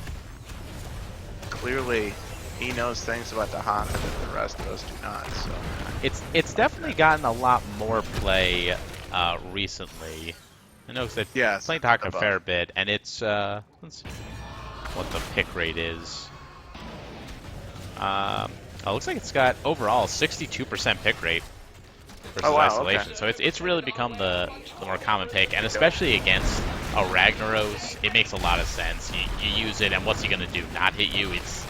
clearly he knows things about Dahaka that the rest of us do not. So
It's definitely gotten a lot more play recently. I know because I've
yes,
played Dahaka a
above.
fair bit, and it's let's see what the pick rate is. It looks like it's got overall 62% pick rate versus
Oh, wow,
isolation.
okay.
So it's really become the more common pick, and especially against a Ragnaros, it makes a lot of sense. You use it, and what's he gonna do? Not hit you? It's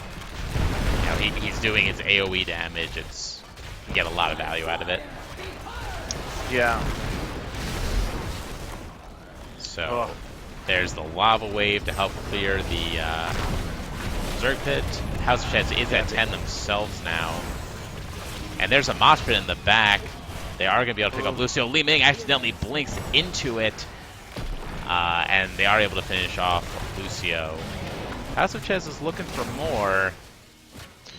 he's doing his AOE damage. You get a lot of value out of it.
Yeah.
So there's the lava wave to help clear the Zerg pit. House of Chez is at 10 themselves now. And there's a mosh pit in the back. They are going to be able to pick up Lucio. Li Ming accidentally blinks into it. And they are able to finish off Lucio. House of Chez is looking for more.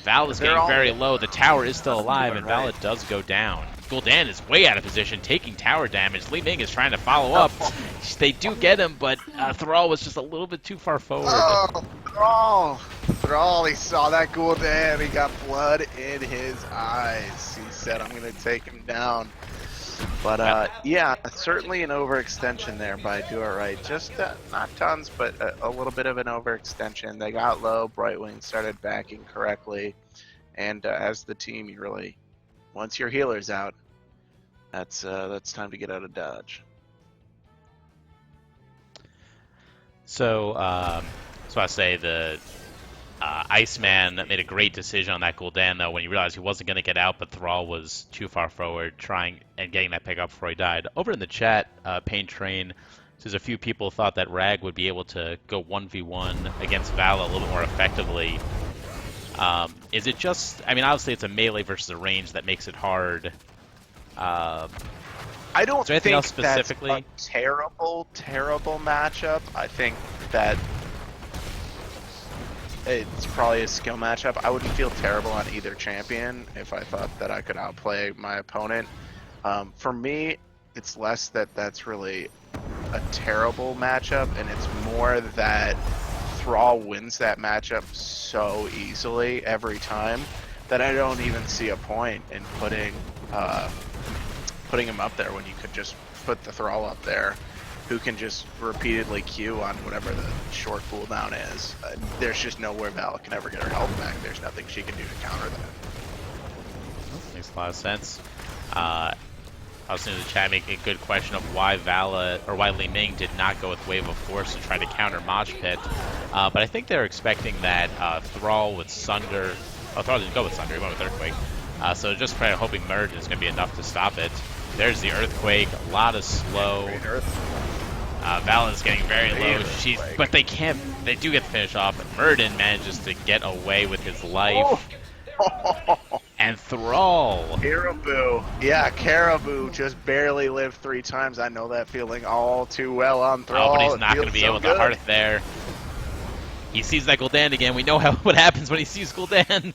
Val is getting very low. The tower is still alive, and Vala does go down. Gul'dan is way out of position, taking tower damage. Li Ming is trying to follow up. They do get him, but Thrall was just a little bit too far forward.
Oh, Thrall, he saw that Gul'dan. He got blood in his eyes. He said, I'm going to take him down. But, yeah, certainly an overextension there by Do It Right. Just not tons, but a little bit of an overextension. They got low. Brightwing started backing correctly. And as the team, you really, once your healer's out, that's time to get out of Dodge.
So I say the Iceman made a great decision on that Gul'dan, though, when he realized he wasn't going to get out, but Thrall was too far forward, trying and getting that pick up before he died. Over in the chat, Pain Train says a few people thought that Rag would be able to go 1v1 against Vala a little bit more effectively. Is it just, I mean, obviously it's a melee versus a range that makes it hard.
I don't
is there anything
think
else specifically?
that's a terrible matchup. I think that it's probably a skill matchup. I wouldn't feel terrible on either champion if I thought that I could outplay my opponent. For me, it's less that that's really a terrible matchup, and it's more that Thrall wins that matchup so easily every time that I don't even see a point in putting him up there when you could just put the Thrall up there, who can just repeatedly Q on whatever the short cooldown is. There's just nowhere Vala can ever get her health back. There's nothing she can do to counter that.
Makes a lot of sense. I was in the chat making a good question of why Vala or why Li Ming did not go with Wave of Force to try to counter Mosh Pit. But I think they're expecting that Thrall with Sunder. Oh, Thrall didn't go with Sunder, he went with Earthquake. So just kind of hoping Murd is going to be enough to stop it. There's the Earthquake, a lot of slow. Vala's getting very low. But they can't. They do get the finish off. Murden manages to get away with his life. And Thrall.
Caribou. Yeah, Caribou just barely lived 3 times. I know that feeling all too well on Thrall.
Oh, but he's not going to be able to hearth there. He sees that Gul'dan again. We know what happens when he sees Gul'dan.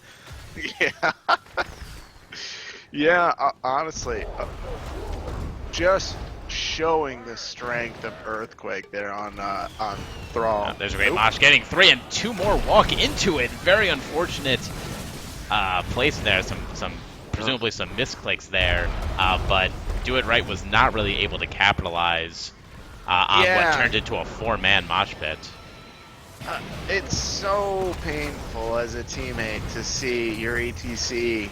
Yeah. Yeah, honestly, just showing the strength of Earthquake there on Thrall.
There's a great Mosh getting 3 and 2 more walk into it. Very unfortunate place there. Presumably some misclicks there, but Do It Right was not really able to capitalize on what turned into a 4-man Mosh Pit.
It's so painful as a teammate to see your ETC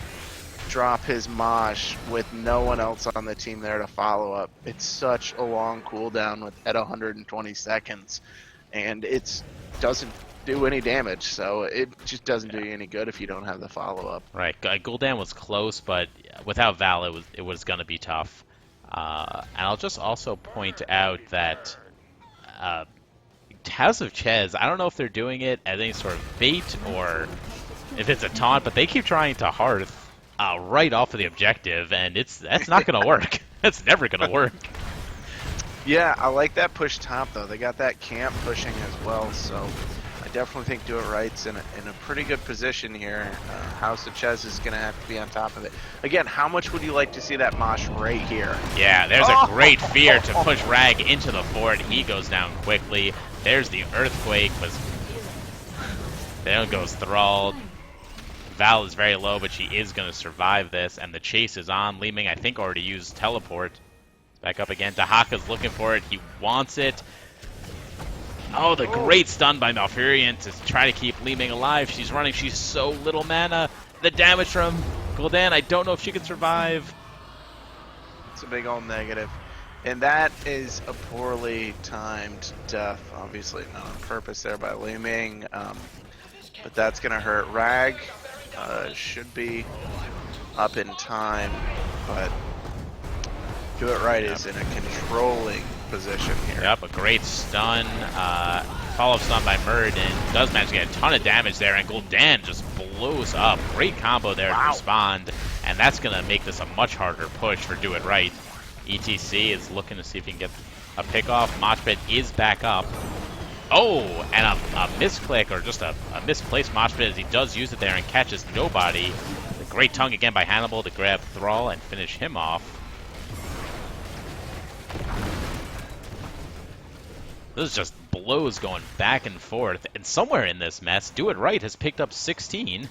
drop his mosh with no one else on the team there to follow up. It's such a long cooldown at 120 seconds, and it doesn't do any damage, so it just doesn't do you any good if you don't have the follow-up.
Right, Gul'dan was close, but without Val, it was going to be tough. And I'll just also point out that House of Chez, I don't know if they're doing it as any sort of bait or if it's a taunt, but they keep trying to Hearth right off of the objective, and that's not going to work. That's never going to work.
Yeah, I like that push top though. They got that camp pushing as well, so I definitely think Do It Right's in a pretty good position here. House of Chez is going to have to be on top of it. Again, how much would you like to see that Mosh right here?
Yeah, there's a great fear to push Rag into the fort. He goes down quickly. There's the Earthquake, but then goes Thrall. Val is very low, but she is going to survive this, and the chase is on. Li Ming, I think, already used teleport. Back up again. Dahaka's looking for it. He wants it. Oh, the great stun by Malfurion to try to keep Li Ming alive. She's running. She's so little mana. The damage from Gul'dan, I don't know if she can survive.
It's a big old negative. And that is a poorly timed death. Obviously not on purpose there by Li Ming. But that's going to hurt. Rag should be up in time, but Do It Right is in a controlling position here.
Yep, a great stun. Follow-up stun by Muradin. Does manage to get a ton of damage there, and Gul'dan just blows up. Great combo there to respond, and that's going to make this a much harder push for Do It Right. ETC is looking to see if he can get a pick off. Moshpit is back up. Oh, and a misclick, or just a misplaced Moshpit as he does use it there and catches nobody. The great tongue again by Hannibal to grab Thrall and finish him off. This is just blows going back and forth. And somewhere in this mess, Do It Right has picked up 16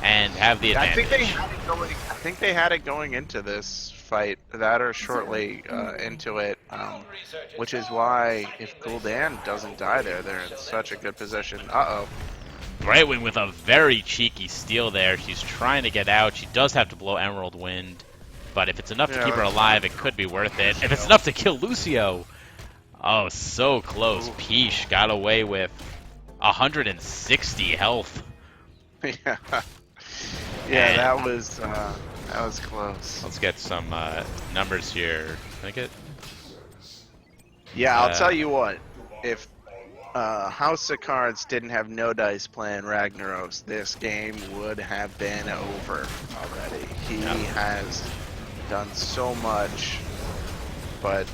and have the advantage.
I think they had it going into this fight, that or shortly into it, which is why if Gul'dan doesn't die there, they're in such a good position. Uh-oh.
Brightwing with a very cheeky steal there. She's trying to get out. She does have to blow Emerald Wind, but if it's enough to keep her alive, it could be worth it. If it's enough to kill Lucio, oh, so close. Peesh got away with 160 health.
Yeah, yeah, that was close.
Let's get some numbers here. Can I get?
Yeah, I'll tell you what. If House of Cards didn't have no dice playing Ragnaros, this game would have been over already. He has done so much, but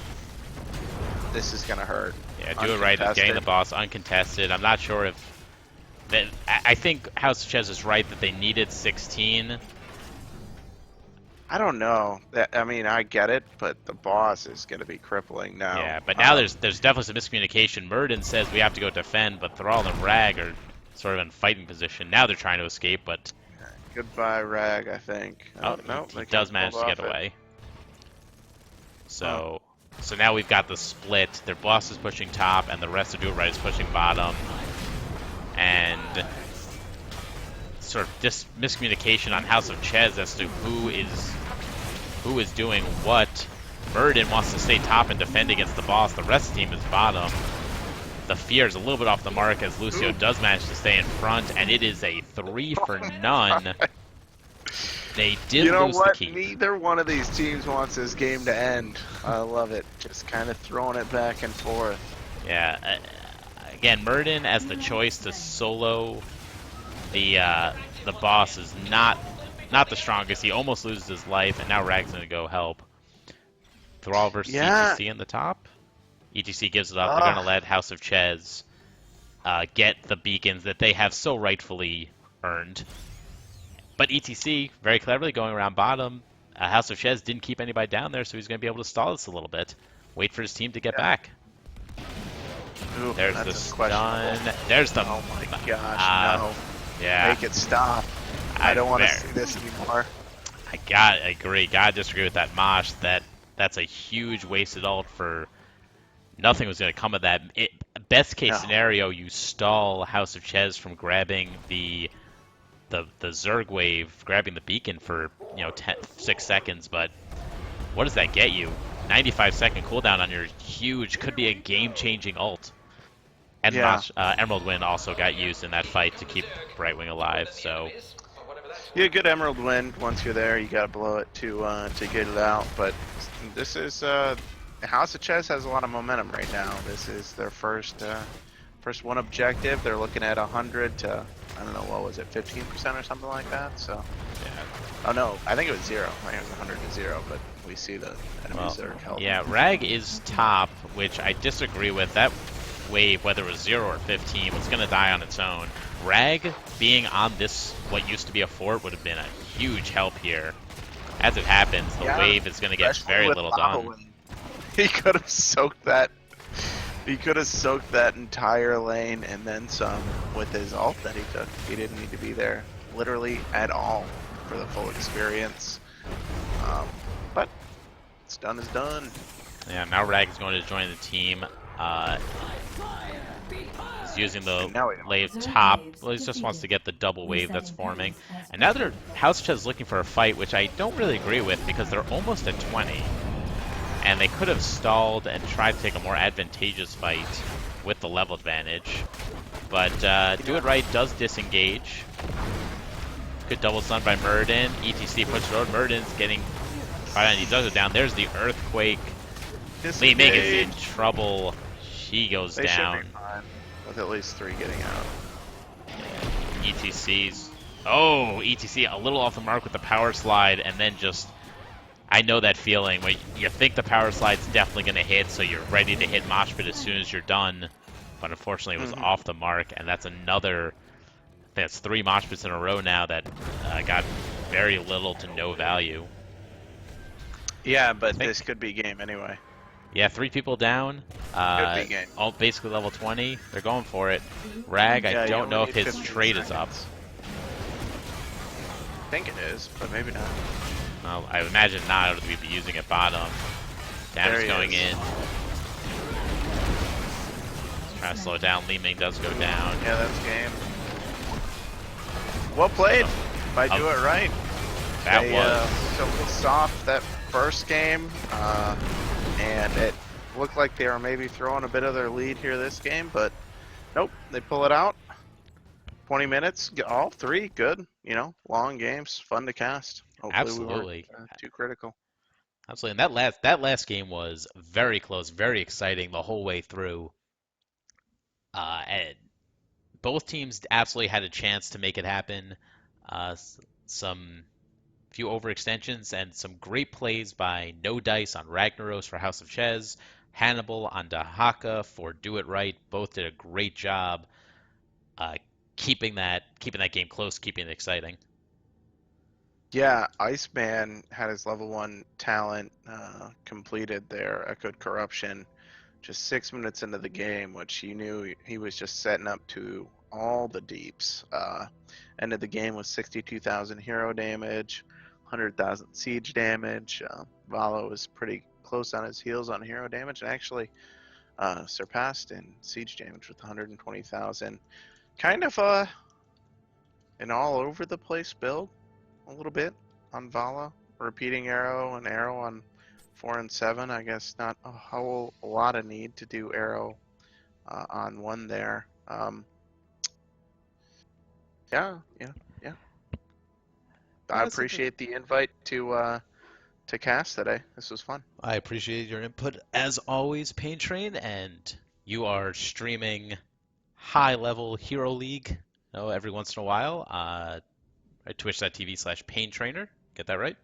this is gonna hurt.
Yeah, Do It Right is getting the boss uncontested. I'm not sure if that. I think House of Chez is right that they needed 16.
I don't know. I mean, I get it, but the boss is going to be crippling now.
Yeah, but now there's definitely some miscommunication. Muradin says we have to go defend, but Thrall and Rag are sort of in fighting position. Now they're trying to escape, but...
Goodbye, Rag, I think.
Oh,
no,
he does manage to get away. So now we've got the split. Their boss is pushing top, and the rest of Do It Right is pushing bottom. And... sort of miscommunication on House of Chez as to who is doing what. Muradin wants to stay top and defend against the boss. The rest of the team is bottom. The fear is a little bit off the mark as Lucio does manage to stay in front, and it is a 3 for none. They did lose the keep.
Neither one of these teams wants this game to end. I love it. Just kind of throwing it back and forth.
Yeah. Again, Muradin as the choice to solo the boss is not the strongest. He almost loses his life, and now Rag's gonna go help. Thrall versus ETC in the top. ETC gives it up. They're gonna let House of Chez get the beacons that they have so rightfully earned. But ETC very cleverly going around bottom. House of Chez didn't keep anybody down there, so he's gonna be able to stall this a little bit. Wait for his team to get back.
Ooh,
there's the stun. There's the.
Oh my gosh! No.
Yeah.
Make it stop. I don't want to see this anymore.
I agree. Gotta disagree with that Mosh. That's a huge wasted ult for nothing was gonna come of that. Best case scenario, you stall House of Chez from grabbing the Zerg wave, grabbing the beacon for 6 seconds. But what does that get you? 95-second cooldown on your huge, could be a game-changing ult. And Emerald Wind also got used in that fight to keep Brightwing alive. So
yeah, good Emerald Wind. Once you're there, you gotta blow it to get it out. But this is
House of Chess has a lot of momentum right now. This is their first one objective. They're looking at 100 to, I don't know, what was it, 15% or something like that. So,
Yeah.
oh no, I think it was 0. I think it was 100 to 0. But we see the enemies that are held.
Yeah, Rag is top, which I disagree with. That wave, whether it was 0 or 15, was going to die on its own. Rag being on this, what used to be a fort, would have been a huge help here. As it happens, the wave is going to get
Especially
very
with
little
lava
done.
wave. He could have soaked that. He could have soaked that entire lane and then some with his ult that he took. He didn't need to be there literally at all for the full experience. But it's done is done.
Yeah, now Rag is going to join the team. He's using the wave top. Well, he just wants to get the double wave that's forming. And now House of Chess is looking for a fight, which I don't really agree with because they're almost at 20. And they could have stalled and tried to take a more advantageous fight with the level advantage. But Do It Right does disengage. Good double stun by Murden. ETC puts road. Murden's getting right on. He does it down. There's the earthquake. Li Ming is in trouble. She goes
They
down.
should be fine with at least 3 getting out.
ETC's. Oh, ETC a little off the mark with the power slide, and then just. I know that feeling where you think the power slide's definitely going to hit, so you're ready to hit Mosh Pit as soon as you're done. But unfortunately, it was off the mark, and that's another. I think that's 3 Mosh Pits in a row now that got very little to no value.
Yeah, but this could be game anyway.
Yeah, 3 people down.
Could be game.
All basically level 20. They're going for it. Rag, I don't know if his trade is up.
I think it is, but maybe not.
Well, I imagine not. It would be using it bottom. Damage going in. Trying to slow it down. Li Ming does go down.
Yeah, that's game. Well played. If I do it right.
That
they,
was.
a little soft that first game, and it looked like they were maybe throwing a bit of their lead here this game, but nope, they pull it out. 20 minutes, all 3, good. You know, long games, fun to cast. Hopefully
Absolutely.
We weren't, too critical.
Absolutely. And that last game was very close, very exciting the whole way through. And both teams absolutely had a chance to make it happen. Some few overextensions and some great plays by No Dice on Ragnaros for House of Chez, Hannibal on Dahaka for Do It Right. Both did a great job keeping that game close, keeping it exciting.
Yeah, Iceman had his level 1 talent completed there, Echoed Corruption, just 6 minutes into the game, which you knew he was just setting up to all the deeps. Ended the game with 62,000 hero damage, 100,000 siege damage. Valo was pretty close on his heels on hero damage, and actually surpassed in siege damage with 120,000. Kind of an all over the place build. A little bit on Vala, repeating arrow and arrow on 4 and 7. I guess not a whole lot of need to do arrow on 1 there. Yeah. I appreciate the invite to cast today. This was fun.
I appreciate your input as always, Pain Train, and you are streaming high-level Hero League, every once in a while. At twitch.tv/paintrainer. Get that right?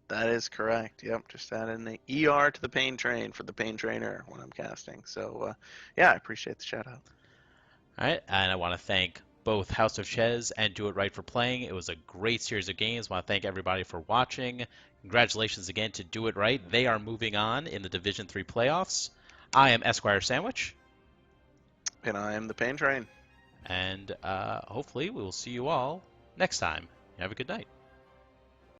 That is correct. Yep, just add in the ER to the Pain Train for the Pain Trainer when I'm casting. So, yeah, I appreciate the shout out.
All right, and I want to thank both House of Chez and Do It Right for playing. It was a great series of games. I want to thank everybody for watching. Congratulations again to Do It Right. They are moving on in the Division 3 playoffs. I am Esquire Sandwich.
And I am the Pain Train.
And hopefully we will see you all next time. Have a good night.